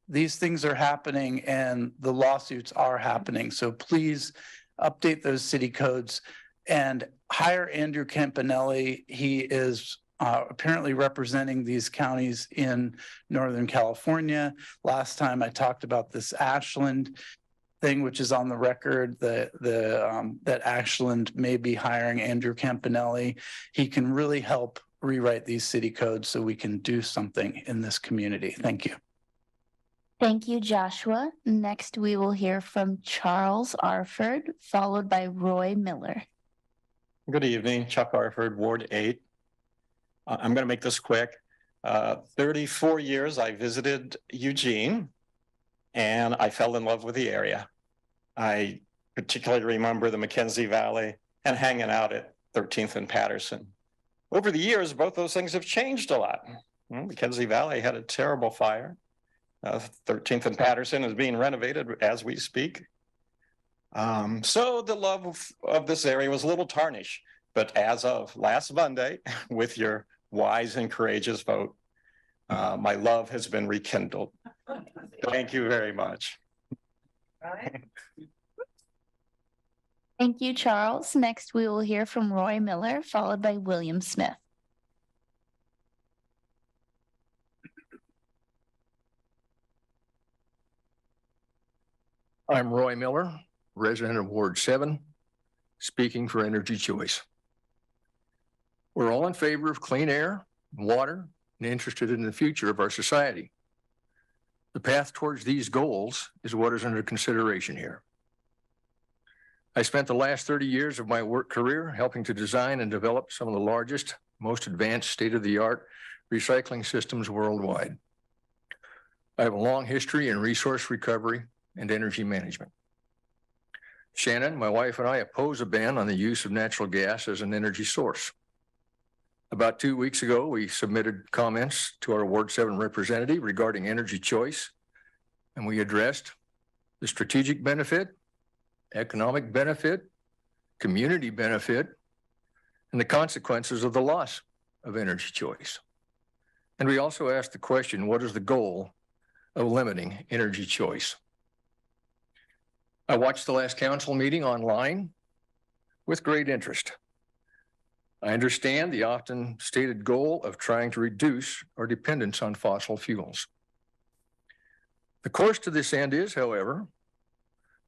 these things are happening and the lawsuits are happening. So please update those city codes and hire Andrew Campanelli. He is apparently representing these counties in Northern California. Last time I talked about this Ashland thing, which is on the record, that Ashland may be hiring Andrew Campanelli. He can really help rewrite these city codes so we can do something in this community. Thank you. Thank you, Joshua. Next, we will hear from Charles Arford, followed by Roy Miller. Good evening, Chuck Arford, Ward 8. I'm going to make this quick. 34 years I visited Eugene, and I fell in love with the area. I particularly remember the McKenzie Valley and hanging out at 13th and Patterson. Over the years, both those things have changed a lot. McKenzie Valley had a terrible fire. 13th and Patterson is being renovated as we speak. So the love of this area was a little tarnished. But as of last Monday, with your wise and courageous vote, my love has been rekindled. Thank you very much. Thank you, Charles. Next, we will hear from Roy Miller, followed by William Smith. I'm Roy Miller, resident of Ward 7, speaking for Energy Choice. We're all in favor of clean air, water, and interested in the future of our society. The path towards these goals is what is under consideration here. I spent the last 30 years of my work career helping to design and develop some of the largest, most advanced state-of-the-art recycling systems worldwide. I have a long history in resource recovery and energy management. Shannon, my wife, and I oppose a ban on the use of natural gas as an energy source. About 2 weeks ago, we submitted comments to our Ward 7 representative regarding energy choice, and we addressed the strategic benefit, economic benefit, community benefit, and the consequences of the loss of energy choice. And we also asked the question, what is the goal of limiting energy choice? I watched the last council meeting online with great interest. I understand the often stated goal of trying to reduce our dependence on fossil fuels. The course to this end is, however,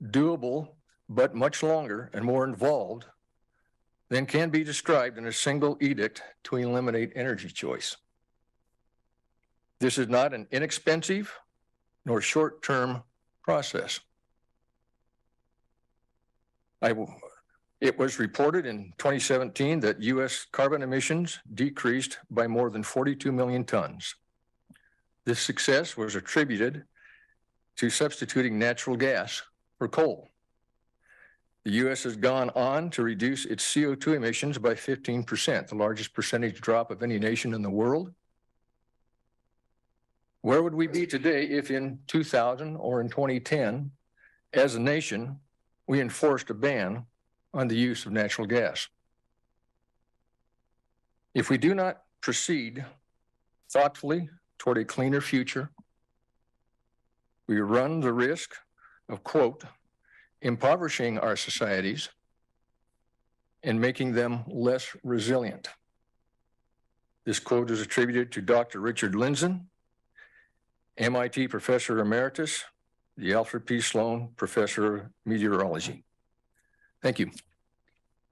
doable, but much longer and more involved than can be described in a single edict to eliminate energy choice. This is not an inexpensive nor short-term process. It was reported in 2017 that U.S. carbon emissions decreased by more than 42 million tons. This success was attributed to substituting natural gas for coal. The U.S. has gone on to reduce its CO2 emissions by 15%, the largest percentage drop of any nation in the world. Where would we be today if in 2000 or in 2010, as a nation, we enforced a ban on the use of natural gas? If we do not proceed thoughtfully toward a cleaner future, we run the risk of, quote, impoverishing our societies and making them less resilient. This quote is attributed to Dr. Richard Lindzen, MIT Professor Emeritus, the Alfred P. Sloan Professor of Meteorology. Thank you.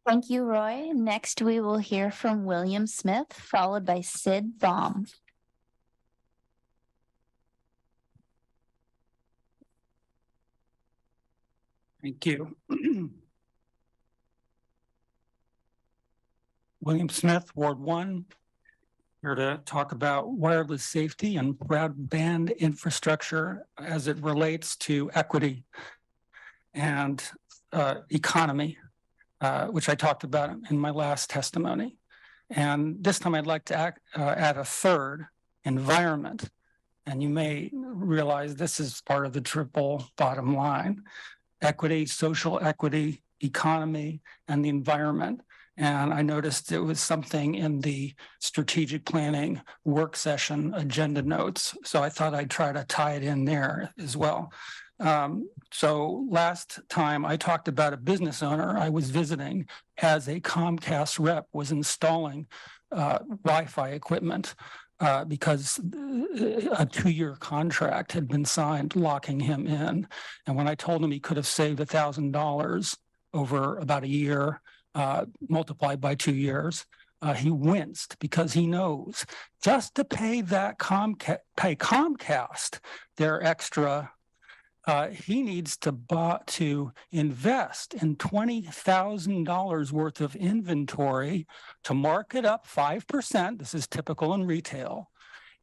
Thank you, Roy. Next, we will hear from William Smith, followed by Sid Baum. Thank you. William Smith, Ward 1, here to talk about wireless safety and broadband infrastructure as it relates to equity and economy, which I talked about in my last testimony. And this time I'd like to add a third, environment. And you may realize this is part of the triple bottom line: equity, social equity, economy, and the environment. And I noticed it was something in the strategic planning work session agenda notes. So I thought I'd try to tie it in there as well. So last time I talked about a business owner I was visiting as a Comcast rep was installing Wi-Fi equipment because a 2-year contract had been signed locking him in. And when I told him he could have saved $1,000 over about a year, multiplied by 2 years, he winced because he knows just to pay that Comcast their extra, he needs to invest in $20,000 worth of inventory to mark it up 5%. This is typical in retail.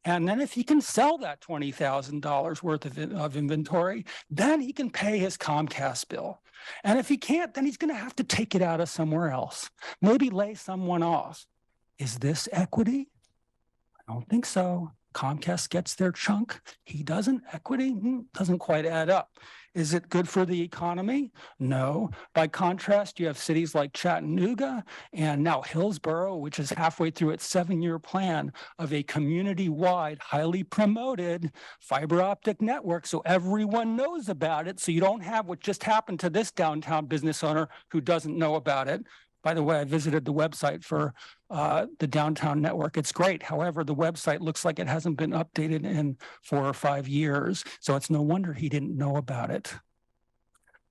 And then if he can sell that $20,000 worth of inventory, then he can pay his Comcast bill. And if he can't, then he's going to have to take it out of somewhere else, maybe lay someone off. Is this equity? I don't think so. Comcast gets their chunk. He doesn't. Equity doesn't quite add up. Is it good for the economy? No. By contrast, you have cities like Chattanooga and now Hillsborough, which is halfway through its 7-year plan of a community-wide, highly promoted fiber optic network. So everyone knows about it. So you don't have what just happened to this downtown business owner who doesn't know about it. By the way, I visited the website for the downtown network. It's great. However, the website looks like it hasn't been updated in 4 or 5 years. So it's no wonder he didn't know about it.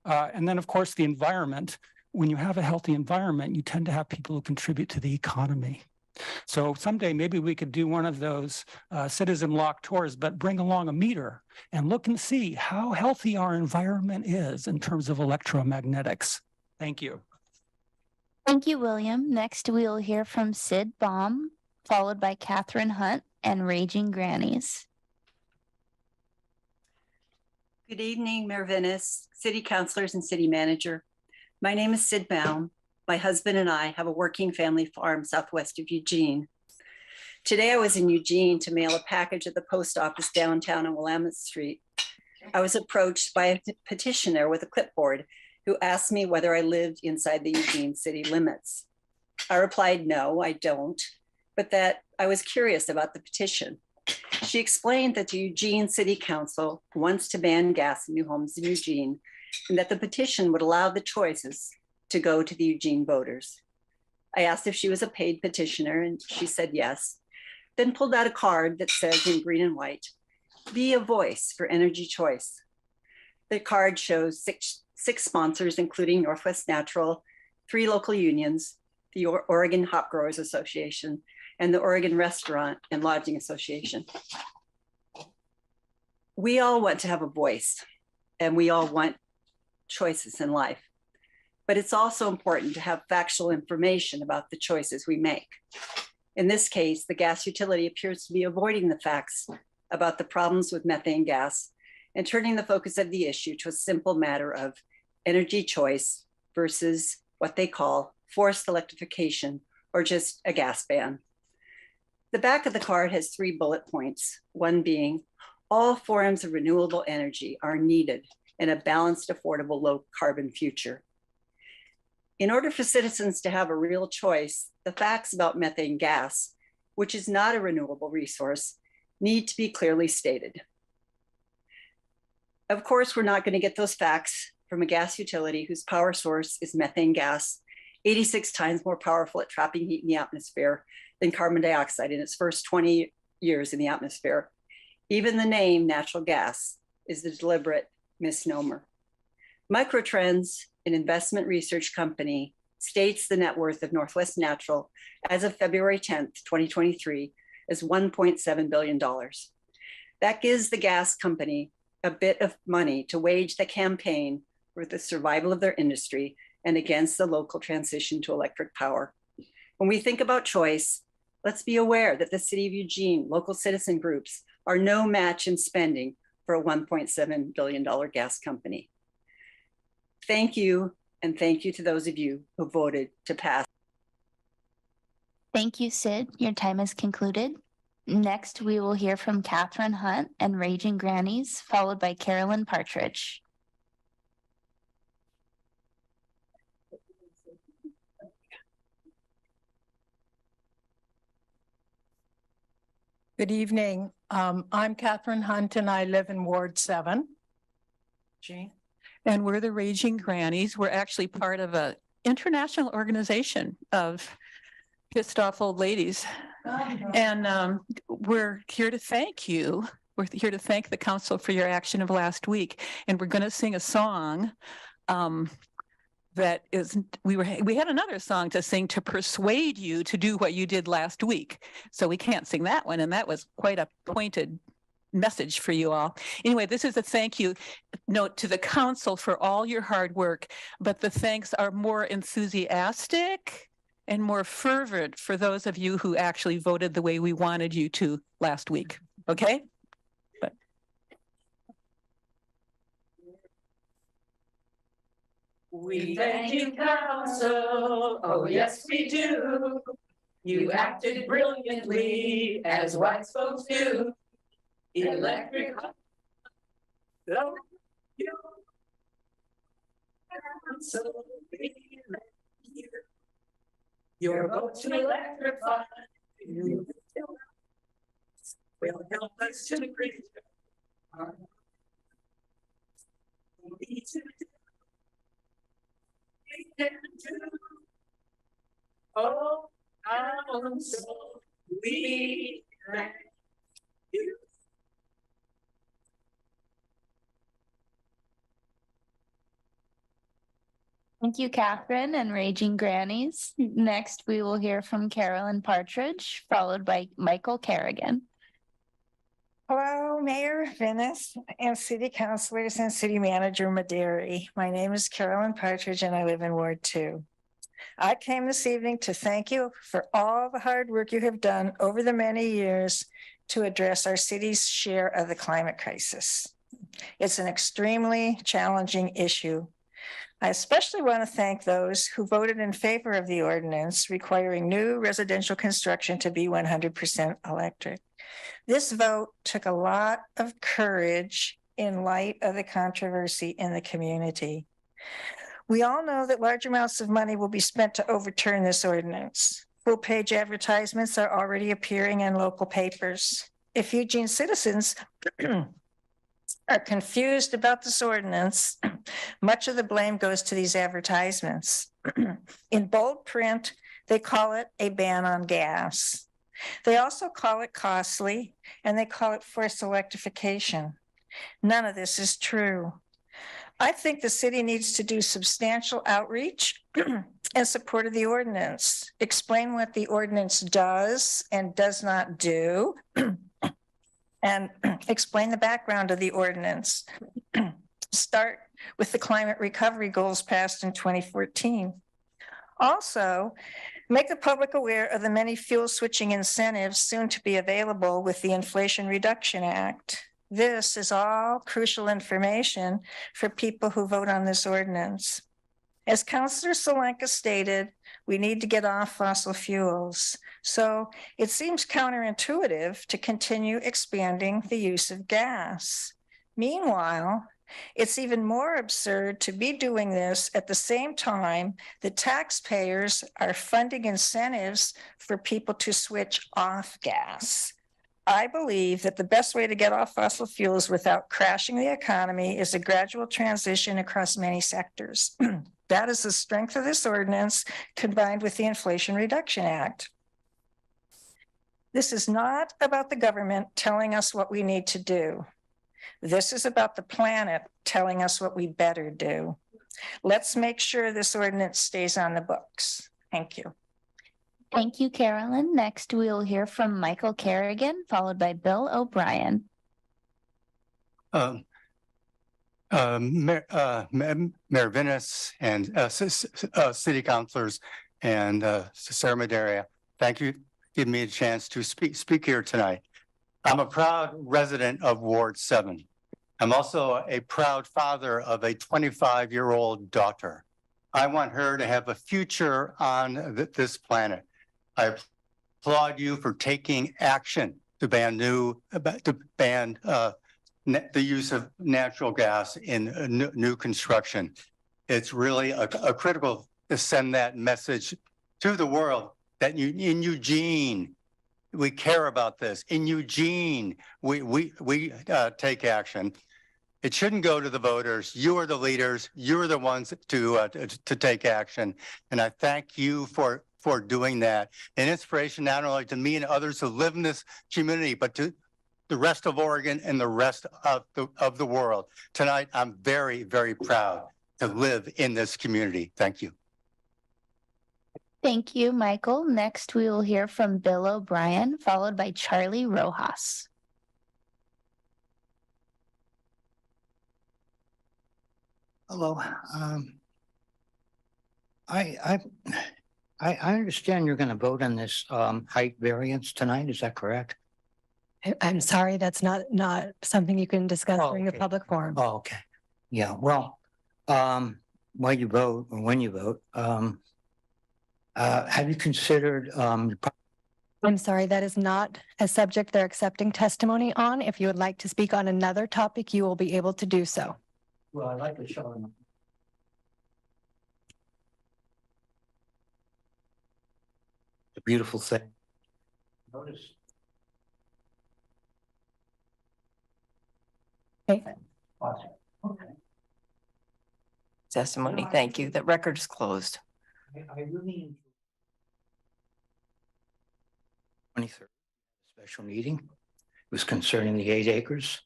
And then, of course, the environment. When you have a healthy environment, you tend to have people who contribute to the economy. So someday maybe we could do one of those citizen lock tours, but bring along a meter and look and see how healthy our environment is in terms of electromagnetics. Thank you. Thank you, William. Next, we'll hear from Sid Baum, followed by Catherine Hunt and Raging Grannies. Good evening, Mayor Venice, city councilors and city manager. My name is Sid Baum. My husband and I have a working family farm southwest of Eugene. Today I was in Eugene to mail a package at the post office downtown on Willamette Street. I was approached by a petitioner with a clipboard who asked me whether I lived inside the Eugene city limits. I replied, no, I don't, but that I was curious about the petition. She explained that the Eugene City Council wants to ban gas in new homes in Eugene, and that the petition would allow the choices to go to the Eugene voters. I asked if she was a paid petitioner, and she said yes, then pulled out a card that says in green and white, "Be a voice for energy choice." The card shows six sponsors, including Northwest Natural, 3 local unions, the Oregon Hop Growers Association, and the Oregon Restaurant and Lodging Association. We all want to have a voice, and we all want choices in life. But it's also important to have factual information about the choices we make. In this case, the gas utility appears to be avoiding the facts about the problems with methane gas and turning the focus of the issue to a simple matter of energy choice versus what they call forced electrification or just a gas ban. The back of the card has 3 bullet points, one being all forms of renewable energy are needed in a balanced, affordable, low carbon future. In order for citizens to have a real choice, the facts about methane gas which is not a renewable resource, need to be clearly stated. Of course, we're not going to get those facts from a gas utility whose power source is methane gas, 86 times more powerful at trapping heat in the atmosphere than carbon dioxide in its first 20 years in the atmosphere. Even the name natural gas is a deliberate misnomer. Microtrends, an investment research company, states the net worth of Northwest Natural as of February 10th, 2023, is $1.7 billion. That gives the gas company a bit of money to wage the campaign for the survival of their industry and against the local transition to electric power. When we think about choice, let's be aware that the City of Eugene, local citizen groups are no match in spending for a $1.7 billion gas company. Thank you, and thank you to those of you who voted to pass. Thank you, Sid. Your time is concluded. Next, we will hear from Catherine Hunt and Raging Grannies, followed by Carolyn Partridge. Good evening. I'm Catherine Hunt and I live in Ward 7. And we're the Raging Grannies. We're actually part of an international organization of pissed off old ladies. And we're here to thank you. We're here to thank the council for your action of last week. And we're going to sing a song that is, we had another song to sing to persuade you to do what you did last week. So we can't sing that one. And that was quite a pointed message for you all. Anyway, this is a thank you note to the council for all your hard work, but the thanks are more enthusiastic and more fervent for those of you who actually voted the way we wanted you to last week. Okay? But we thank you, council. Oh, yes, we do. You acted brilliantly as white folks do. Electric. So you. Council, we elect you. Your vote to electrify you will help us to reach our we to do. We can do. Oh, council, we thank you. Thank you, Catherine and Raging Grannies. Next, we will hear from Carolyn Partridge, followed by Michael Kerrigan. Hello, Mayor Venus and City Councilors and City Manager Maderi. My name is Carolyn Partridge and I live in Ward 2. I came this evening to thank you for all the hard work you have done over the many years to address our city's share of the climate crisis. It's an extremely challenging issue. I especially want to thank those who voted in favor of the ordinance requiring new residential construction to be 100% electric. This vote took a lot of courage in light of the controversy in the community. We all know that large amounts of money will be spent to overturn this ordinance. Full-page advertisements are already appearing in local papers. If Eugene citizens are confused about this ordinance, much of the blame goes to these advertisements. In bold print, they call it a ban on gas. They also call it costly, and they call it forced electrification. None of this is true. I think the city needs to do substantial outreach in support of the ordinance, explain what the ordinance does and does not do, and explain the background of the ordinance. Start with the climate recovery goals passed in 2014. Also, make the public aware of the many fuel switching incentives soon to be available with the Inflation Reduction Act. This is all crucial information for people who vote on this ordinance. As Councillor Solanka stated, we need to get off fossil fuels. So it seems counterintuitive to continue expanding the use of gas. Meanwhile, It's even more absurd to be doing this at the same time that taxpayers are funding incentives for people to switch off gas. I believe that the best way to get off fossil fuels without crashing the economy is a gradual transition across many sectors. That is the strength of this ordinance combined with the Inflation Reduction Act. This is not about the government telling us what we need to do. This is about the planet telling us what we better do. Let's make sure this ordinance stays on the books. Thank you. Thank you, Carolyn. Next, we'll hear from Michael Kerrigan, followed by Bill O'Brien. Mayor Venus and city councilors and Sarah Madera, thank you for giving me a chance to speak here tonight. I'm a proud resident of Ward 7. I'm also a proud father of a 25-year-old daughter. I want her to have a future on this planet. I applaud you for taking action to ban the use of natural gas in new construction. It's really a critical to send that message to the world that in Eugene, we care about this. In Eugene, we take action. It shouldn't go to the voters. You are the leaders. You are the ones to take action. And I thank you for doing that. An inspiration not only to me and others who live in this community, but to the rest of Oregon and the rest of the world. Tonight, I'm very, very proud to live in this community. Thank you. Thank you, Michael. Next, we will hear from Bill O'Brien, followed by Charlie Rojas. Hello. I understand you're going to vote on this height variance tonight. Is that correct? I'm sorry, that's not something you can discuss during a okay. public forum. Oh, okay. Yeah, well, while you vote or when you vote, have you considered I'm sorry, that is not a subject they're accepting testimony on. If you would like to speak on another topic, you will be able to do so. well, I'd like to show them. A beautiful thing. Notice. Okay. Awesome. Okay. Testimony, thank you. The record is closed. I really. 23rd special meeting. It was concerning the 8 acres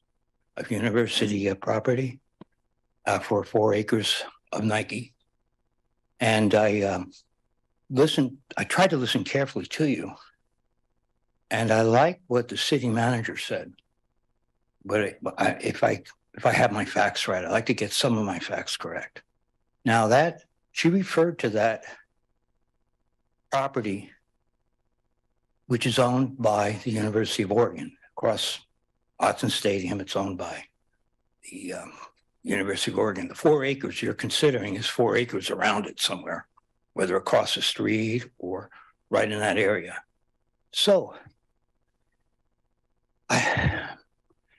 of university property for 4 acres of Nike. And I tried to listen carefully to you. And I like what the city manager said. But if I have my facts right, I'd like to get some of my facts correct. Now that she referred to that property, which is owned by the University of Oregon across Autzen Stadium. It's owned by the University of Oregon. The 4 acres you're considering is 4 acres around it somewhere, whether across the street or right in that area. So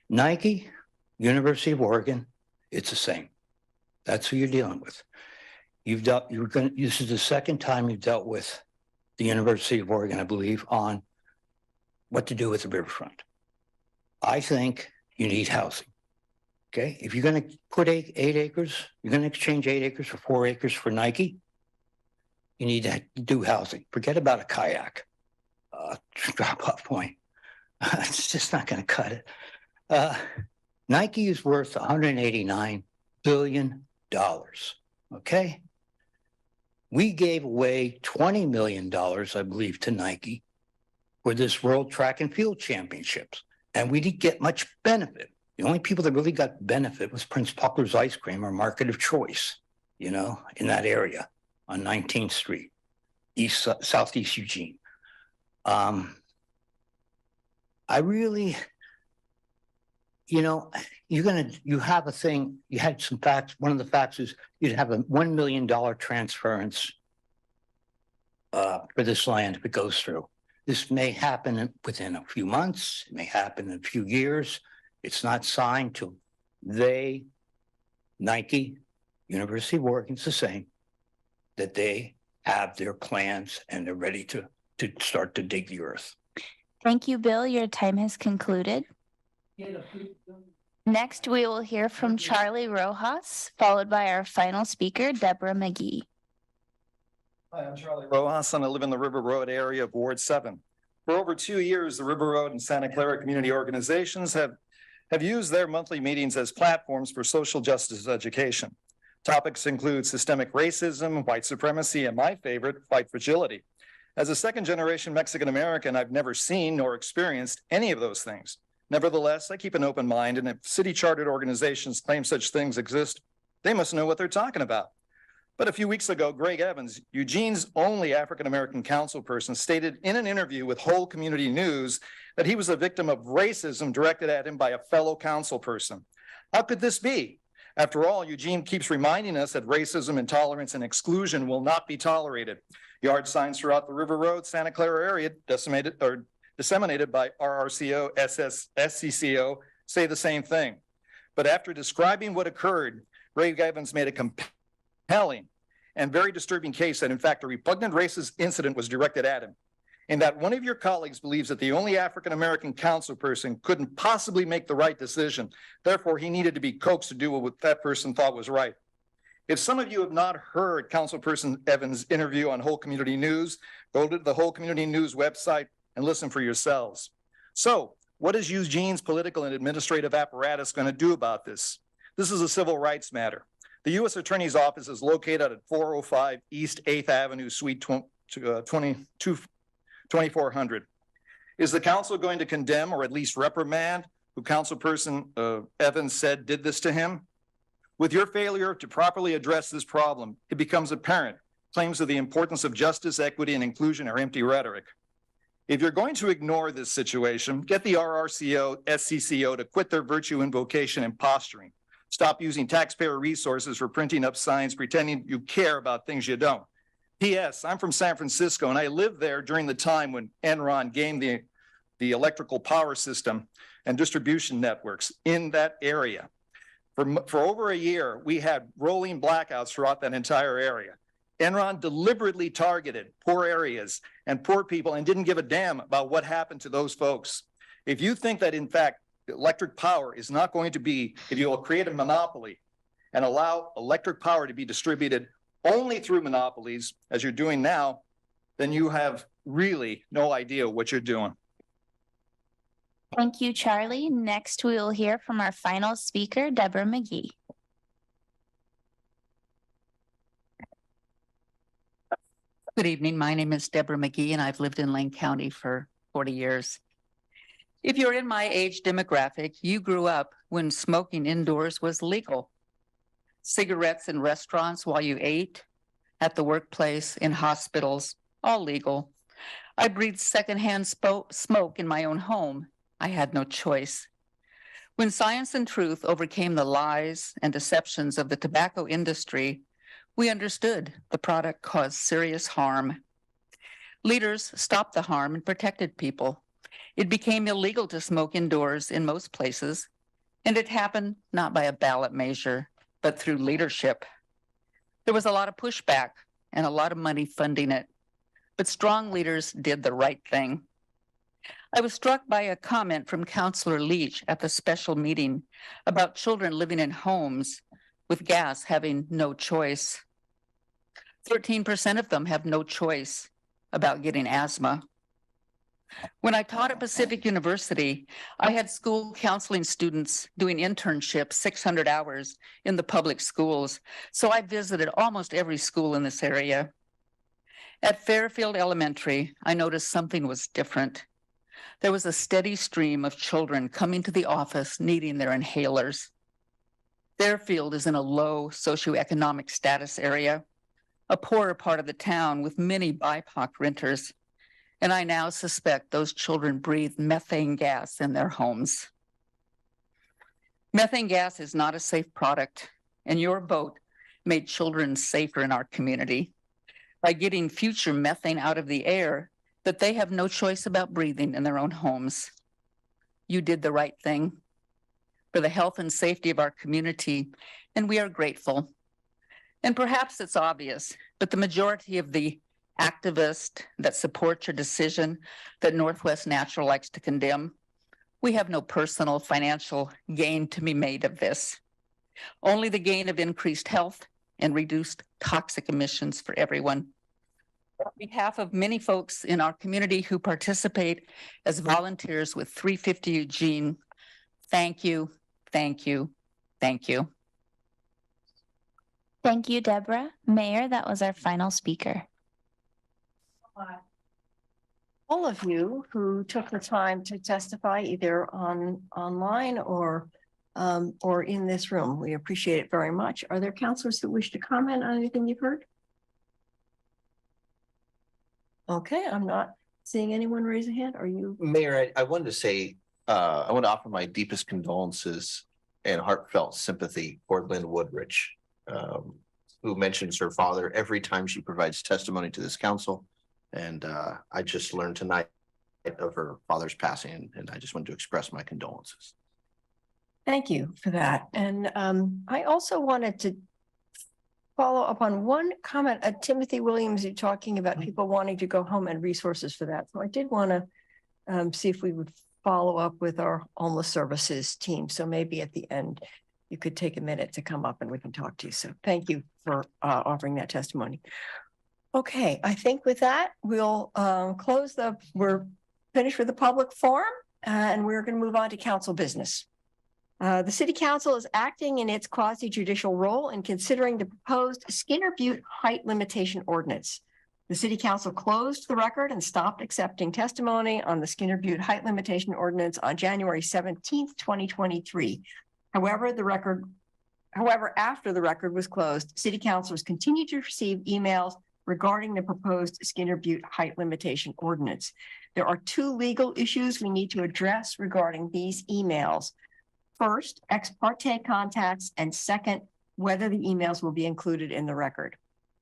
Nike, University of Oregon, it's the same. That's who you're dealing with. This is the second time you've dealt with the University of Oregon, I believe, on what to do with the riverfront. I think you need housing. Okay, if you're going to put 8 acres, you're going to exchange 8 acres for 4 acres for Nike, you need to do housing. Forget about a kayak drop-off point. It's just not going to cut it. Nike is worth $189 billion. Okay. We gave away $20 million, I believe, to Nike for this World Track and Field Championships. And we didn't get much benefit. The only people that really got benefit was Prince Puckler's Ice Cream, or Market of Choice, in that area on 19th Street, Southeast Eugene. I really, you have a thing, you had some facts. One of the facts is you'd have a $1 million transference for this land if it goes through. This may happen within a few months. It may happen in a few years. It's not signed till they Nike, University of Oregon's the same, that they have their plans and they're ready to start to dig the earth. Thank you, Bill. Your time has concluded. Next, we will hear from Charlie Rojas, followed by our final speaker, Deborah McGee. Hi, I'm Charlie Rojas, and I live in the River Road area of Ward 7. For over 2 years, the River Road and Santa Clara community organizations have used their monthly meetings as platforms for social justice education. Topics include systemic racism, white supremacy, and my favorite, white fragility. As a second-generation Mexican-American, I've never seen nor experienced any of those things. Nevertheless, I keep an open mind, and if city-chartered organizations claim such things exist, they must know what they're talking about. But a few weeks ago, Greg Evans, Eugene's only African-American councilperson, stated in an interview with Whole Community News that he was a victim of racism directed at him by a fellow councilperson. How could this be? After all, Eugene keeps reminding us that racism, intolerance, and exclusion will not be tolerated. Yard signs throughout the River Road, Santa Clara area, disseminated by RRCO, SCCO, say the same thing. But after describing what occurred, Greg Evans made a compelling and very disturbing case that, in fact, a repugnant racist incident was directed at him. And that one of your colleagues believes that the only African-American councilperson couldn't possibly make the right decision. Therefore, he needed to be coaxed to do what that person thought was right. If some of you have not heard Councilperson Evans' interview on Whole Community News, go to the Whole Community News website and listen for yourselves. So, what is Eugene's political and administrative apparatus going to do about this? This is a civil rights matter. The U.S. Attorney's Office is located at 405 East 8th Avenue, Suite 2400. Is the council going to condemn or at least reprimand who Councilperson Evans said did this to him? With your failure to properly address this problem, it becomes apparent claims of the importance of justice, equity, and inclusion are empty rhetoric. If you're going to ignore this situation, get the RRCO, SCCO to quit their virtue invocation and posturing. Stop using taxpayer resources for printing up signs pretending you care about things you don't. P.S. I'm from San Francisco, and I lived there during the time when Enron gained the electrical power system and distribution networks in that area. For over a year, we had rolling blackouts throughout that entire area. Enron deliberately targeted poor areas and poor people and didn't give a damn about what happened to those folks. If you think that, in fact, electric power is not going to be, if you will create a monopoly and allow electric power to be distributed only through monopolies, as you're doing now, then you have really no idea what you're doing. Thank you, Charlie. Next, we will hear from our final speaker, Deborah McGee. Good evening. My name is Deborah McGee, and I've lived in Lane County for 40 years. If you're in my age demographic, you grew up when smoking indoors was legal. Cigarettes in restaurants while you ate, at the workplace, in hospitals, all legal. I breathed secondhand smoke in my own home. I had no choice. When science and truth overcame the lies and deceptions of the tobacco industry, we understood the product caused serious harm. Leaders stopped the harm and protected people. It became illegal to smoke indoors in most places, and it happened not by a ballot measure, but through leadership. There was a lot of pushback and a lot of money funding it, but strong leaders did the right thing. I was struck by a comment from Councillor Leach at the special meeting about children living in homes with gas having no choice. 13% of them have no choice about getting asthma. When I taught at Pacific University, I had school counseling students doing internships 600 hours in the public schools, so I visited almost every school in this area. At Fairfield Elementary, I noticed something was different. There was a steady stream of children coming to the office needing their inhalers. Fairfield is in a low socioeconomic status area, a poorer part of the town with many BIPOC renters. And I now suspect those children breathe methane gas in their homes. Methane gas is not a safe product, and your vote made children safer in our community by getting future methane out of the air that they have no choice about breathing in their own homes. You did the right thing. for the health and safety of our community, and we are grateful. And perhaps it's obvious, but the majority of the activists that support your decision that Northwest Natural likes to condemn, we have no personal financial gain to be made of this. Only the gain of increased health and reduced toxic emissions for everyone. On behalf of many folks in our community who participate as volunteers with 350 Eugene, thank you, thank you, thank you. Thank you, Deborah. Mayor, that was our final speaker. All of you who took the time to testify either online or in this room. We appreciate it very much. Are there counselors who wish to comment on anything you've heard? Okay, I'm not seeing anyone raise a hand. Are you? Mayor, I wanted to say, I want to offer my deepest condolences and heartfelt sympathy for Lynn Woodrich, who mentions her father every time she provides testimony to this council. And I just learned tonight of her father's passing, and I just wanted to express my condolences. Thank you for that. And I also wanted to follow up on one comment at Timothy Williams, you're talking about people wanting to go home and resources for that. So I did want to see if we would follow up with our homeless services team. So maybe at the end, you could take a minute to come up and we can talk to you. So thank you for offering that testimony. Okay, I think with that, we'll we're finished with the public forum and we're going to move on to council business. The city council is acting in its quasi-judicial role in considering the proposed Skinner Butte height limitation ordinance. The city council closed the record and stopped accepting testimony on the Skinner Butte height limitation ordinance on January 17th, 2023. However, after the record was closed, city councilors continued to receive emails regarding the proposed Skinner Butte height limitation ordinance. There are two legal issues we need to address regarding these emails. First, ex parte contacts, and second, whether the emails will be included in the record.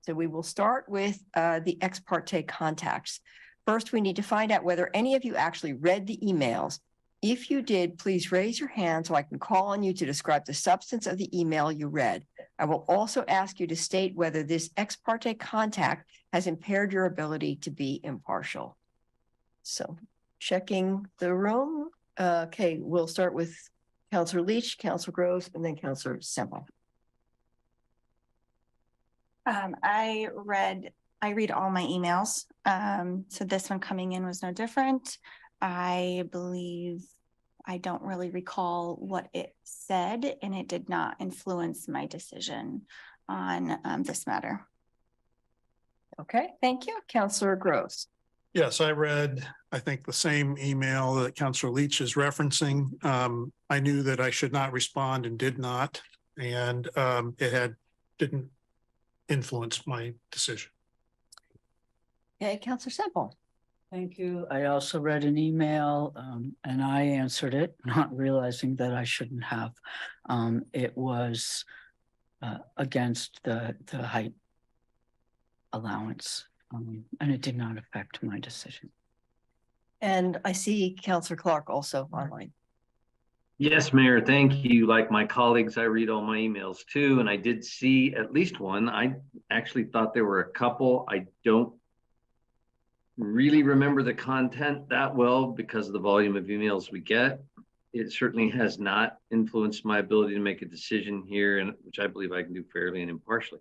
So we will start with the ex parte contacts. First, we need to find out whether any of you actually read the emails. If you did, please raise your hand so I can call on you to describe the substance of the email you read. I will also ask you to state whether this ex parte contact has impaired your ability to be impartial. So checking the room. Okay, we'll start with Councilor Leach, Councilor Groves, and then Councilor Semple. I read all my emails. So this one coming in was no different. I believe I don't really recall what it said, and it did not influence my decision on this matter. Okay, thank you. Councilor Groves. Yes, I read, I think, the same email that Councilor Leach is referencing. I knew that I should not respond and did not, and it didn't influence my decision. Okay, Councilor Semple. Thank you. I also read an email and I answered it, not realizing that I shouldn't have. It was against the height allowance, and it did not affect my decision. And I see Councilor Clark also online. Yes, Mayor, thank you. Like my colleagues, I read all my emails too, and I did see at least one. I actually thought there were a couple. I don't really remember the content that well because of the volume of emails we get. It certainly has not influenced my ability to make a decision here, and which I believe I can do fairly and impartially.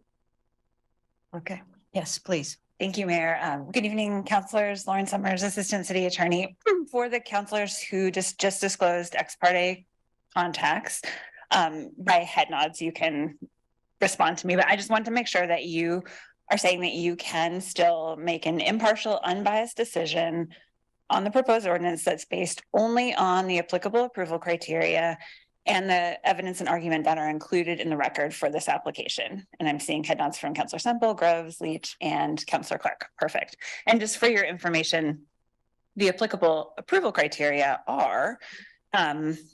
Okay, yes, please. Thank you, Mayor. Good evening, councilors. Lauren Summers, Assistant City Attorney. For the councilors who just disclosed ex parte contacts, by head nods, you can respond to me, but I just want to make sure that you are saying that you can still make an impartial, unbiased decision on the proposed ordinance that's based only on the applicable approval criteria and the evidence and argument that are included in the record for this application. And I'm seeing head nods from Councilor Semple, Groves, Leach, and Councilor Clark. Perfect. And just for your information, the applicable approval criteria are,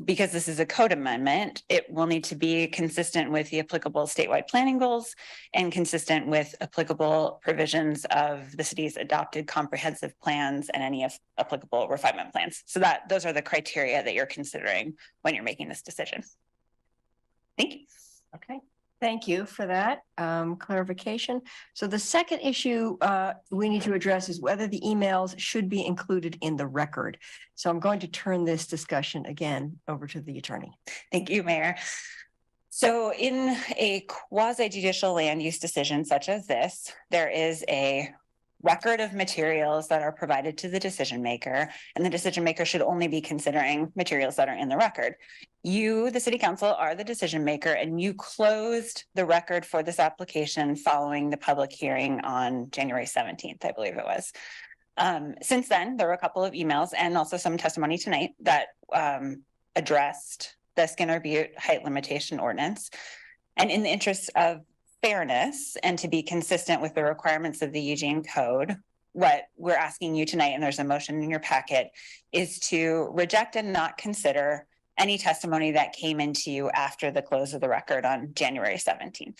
because this is a code amendment, it will need to be consistent with the applicable statewide planning goals and consistent with applicable provisions of the city's adopted comprehensive plans and any applicable refinement plans. So those are the criteria that you're considering when you're making this decision. Thank you. Okay, thank you for that clarification. So the second issue we need to address is whether the emails should be included in the record. So I'm going to turn this discussion again over to the attorney. Thank you, Mayor. So in a quasi judicial land use decision such as this, there is a record of materials that are provided to the decision maker, and the decision maker should only be considering materials that are in the record. You, the city council, are the decision maker, and you closed the record for this application following the public hearing on January 17th, I believe it was. Since then, there were a couple of emails and also some testimony tonight that addressed the Skinner Butte height limitation ordinance. And in the interest of fairness and to be consistent with the requirements of the Eugene Code, what we're asking you tonight, and there's a motion in your packet, is to reject and not consider any testimony that came into you after the close of the record on January 17th.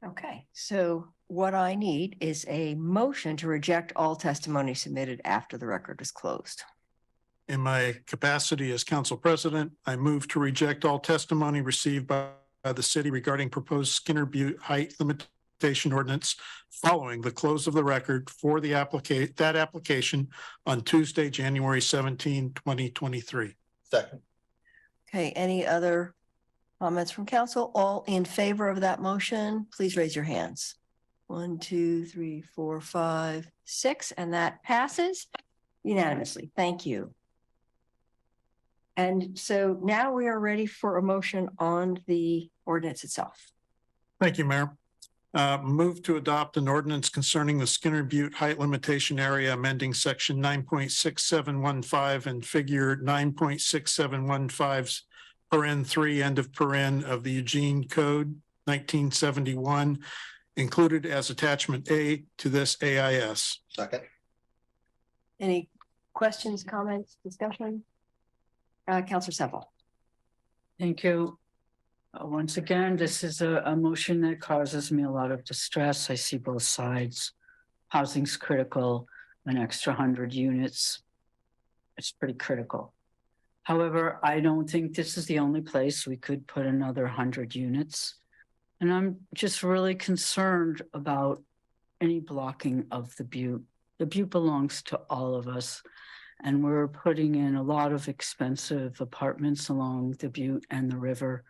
Okay, so what I need is a motion to reject all testimony submitted after the record is closed. In my capacity as council president, I move to reject all testimony received by the city regarding proposed Skinner Butte height limitation ordinance following the close of the record for the application on Tuesday, January 17, 2023. Second. Okay, any other comments from council? All in favor of that motion, please raise your hands. 1, 2, 3, 4, 5, 6, and that passes unanimously. Thank you. And so now we are ready for a motion on the ordinance itself. Thank you, Mayor. Move to adopt an ordinance concerning the Skinner Butte height limitation area, amending section 9.6715 and figure 9.6715's paren 3 end of paren of the Eugene Code 1971, included as attachment A to this AIS. Second. Any questions, comments, discussion? Councilor Semple. Thank you. Once again, this is a motion that causes me a lot of distress. I see both sides. Housing's critical, an extra 100 units. It's pretty critical. However, I don't think this is the only place we could put another 100 units. And I'm just really concerned about any blocking of the Butte. The Butte belongs to all of us. And we're putting in a lot of expensive apartments along the Butte and the river.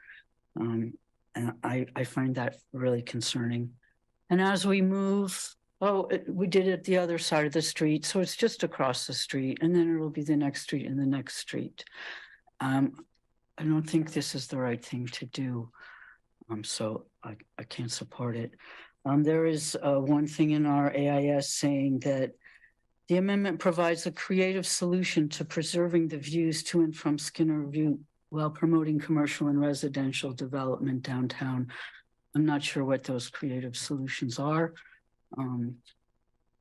And I find that really concerning. And as we move, we did it the other side of the street. So it's just across the street, and then it will be the next street and the next street. I don't think this is the right thing to do. So I can't support it. There is one thing in our AIS saying that the amendment provides a creative solution to preserving the views to and from Skinner Butte while promoting commercial and residential development downtown. I'm not sure what those creative solutions are.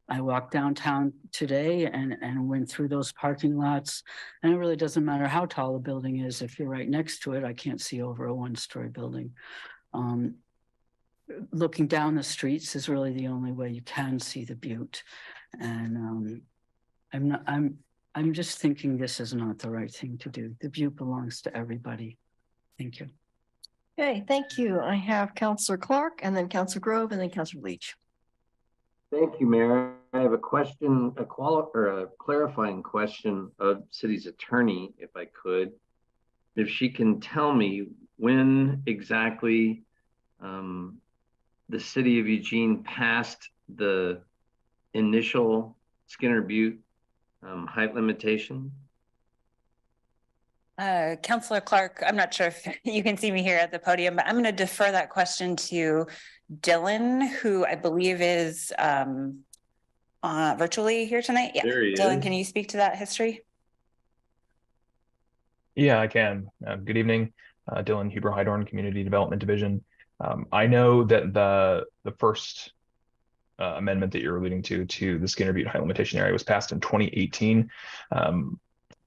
I walked downtown today and went through those parking lots, and it really doesn't matter how tall a building is. If you're right next to it, I can't see over a one-story building. Looking down the streets is really the only way you can see the Butte. And I'm just thinking this is not the right thing to do. The Butte belongs to everybody. Thank you. Okay, thank you. I have Councilor Clark and then Councilor Grove and then Councilor Leach. Thank you, Mayor. I have a question, a clarifying question of city's attorney, if I could. If she can tell me when exactly the city of Eugene passed the initial Skinner Butte height limitation? Councilor Clark, I'm not sure if you can see me here at the podium, but I'm going to defer that question to Dylan, who I believe is virtually here tonight. Yeah, Dylan, can you speak to that history? Yeah, I can. Good evening, Dylan Huber-Hydorn, Community Development Division. I know that the first amendment that you're alluding to the Skinner Butte height limitation area was passed in 2018.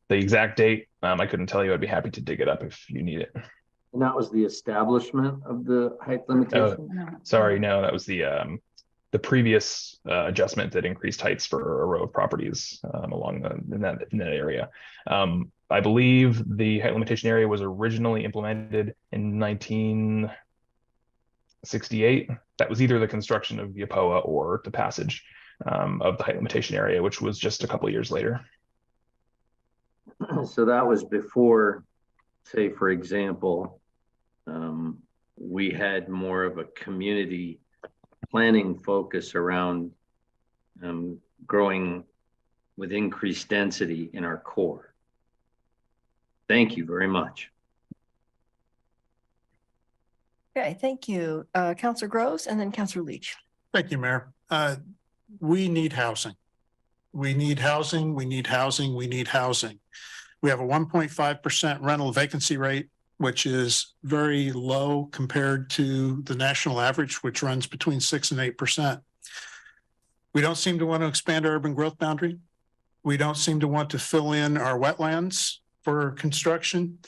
The exact date, I couldn't tell you. I'd be happy to dig it up if you need it. And that was the establishment of the height limitation? Sorry, no, that was the previous adjustment that increased heights for a row of properties along in that area. I believe the height limitation area was originally implemented in 1968. That was either the construction of Yapoa or the passage of the height limitation area, which was just a couple of years later. So that was before, say, for example, we had more of a community planning focus around growing with increased density in our core. Thank you very much. Okay, thank you. Councillor Groves and then Councillor Leach. Thank you, Mayor. We need housing. We need housing, we need housing, we need housing. We have a 1.5% rental vacancy rate, which is very low compared to the national average, which runs between 6 and 8%. We don't seem to want to expand our urban growth boundary. We don't seem to want to fill in our wetlands for construction.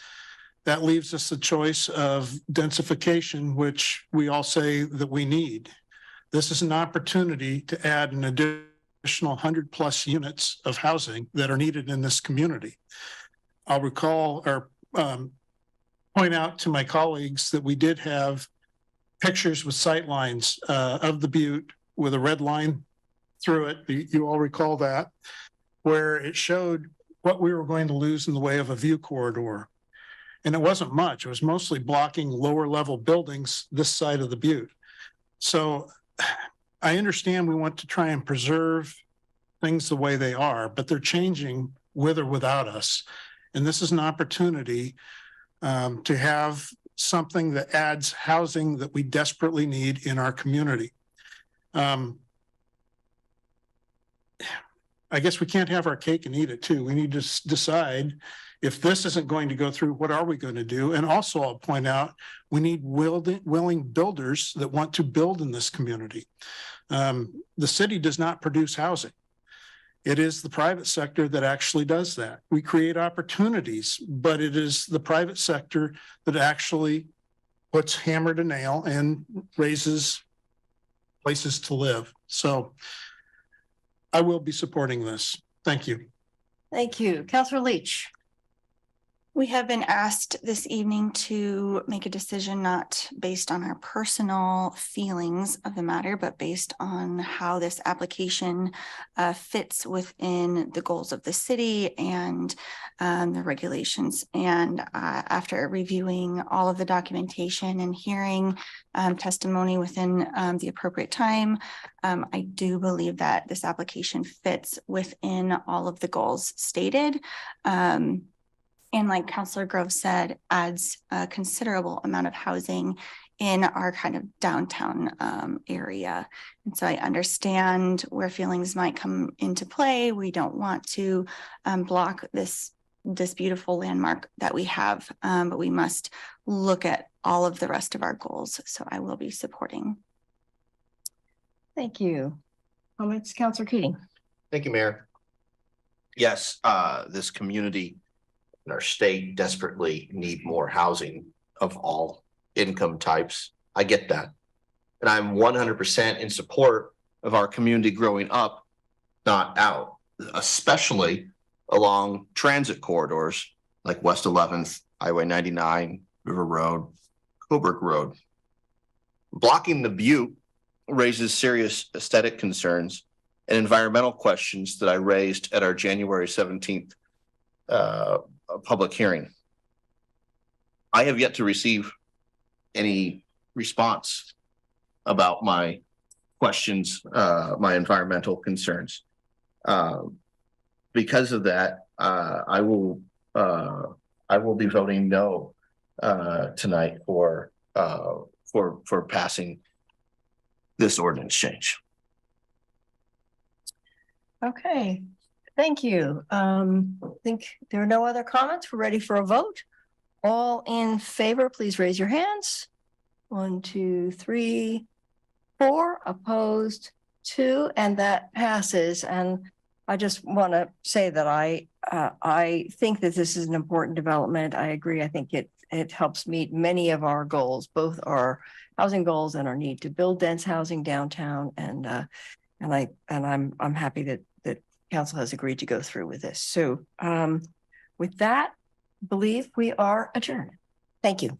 That leaves us the choice of densification, which we all say that we need. This is an opportunity to add an additional 100+ units of housing that are needed in this community. I'll recall or point out to my colleagues that we did have pictures with sight lines of the butte with a red line through it. You all recall that, where it showed what we were going to lose in the way of a view corridor. And it wasn't much. It was mostly blocking lower level buildings this side of the butte. So I understand we want to try and preserve things the way they are, but they're changing with or without us. And this is an opportunity to have something that adds housing that we desperately need in our community. I guess we can't have our cake and eat it too. We need to decide if this isn't going to go through, what are we going to do? And also I'll point out, we need willing builders that want to build in this community. The city does not produce housing. It is the private sector that actually does that. We create opportunities, but it is the private sector that actually puts hammer to nail and raises places to live. So I will be supporting this. Thank you. Thank you. Councillor Leach. We have been asked this evening to make a decision not based on our personal feelings of the matter, but based on how this application fits within the goals of the city and the regulations. And after reviewing all of the documentation and hearing testimony within the appropriate time, I do believe that this application fits within all of the goals stated. And like Councillor Grove said, adds a considerable amount of housing in our kind of downtown area. And so I understand where feelings might come into play. We don't want to block this beautiful landmark that we have, but we must look at all of the rest of our goals. So I will be supporting. Thank you. Comments, Councillor Keating. Thank you, Mayor. Yes, this community in our state desperately need more housing of all income types. I get that. And I'm 100% in support of our community growing up, not out, especially along transit corridors like West 11th, Highway 99, River Road, Coburg Road. Blocking the butte raises serious aesthetic concerns and environmental questions that I raised at our January 17th public hearing. I have yet to receive any response about my questions, my environmental concerns. Because of that, I will be voting no tonight for passing this ordinance change. Okay. Thank you. I think there are no other comments. We're ready for a vote. All in favor, please raise your hands. 1, 2, 3, 4. Opposed, 2, and that passes. And I just want to say that I think that this is an important development. I agree. I think it helps meet many of our goals, both our housing goals and our need to build dense housing downtown. And I'm happy that Council has agreed to go through with this. So With that, believe we are adjourned. Thank you.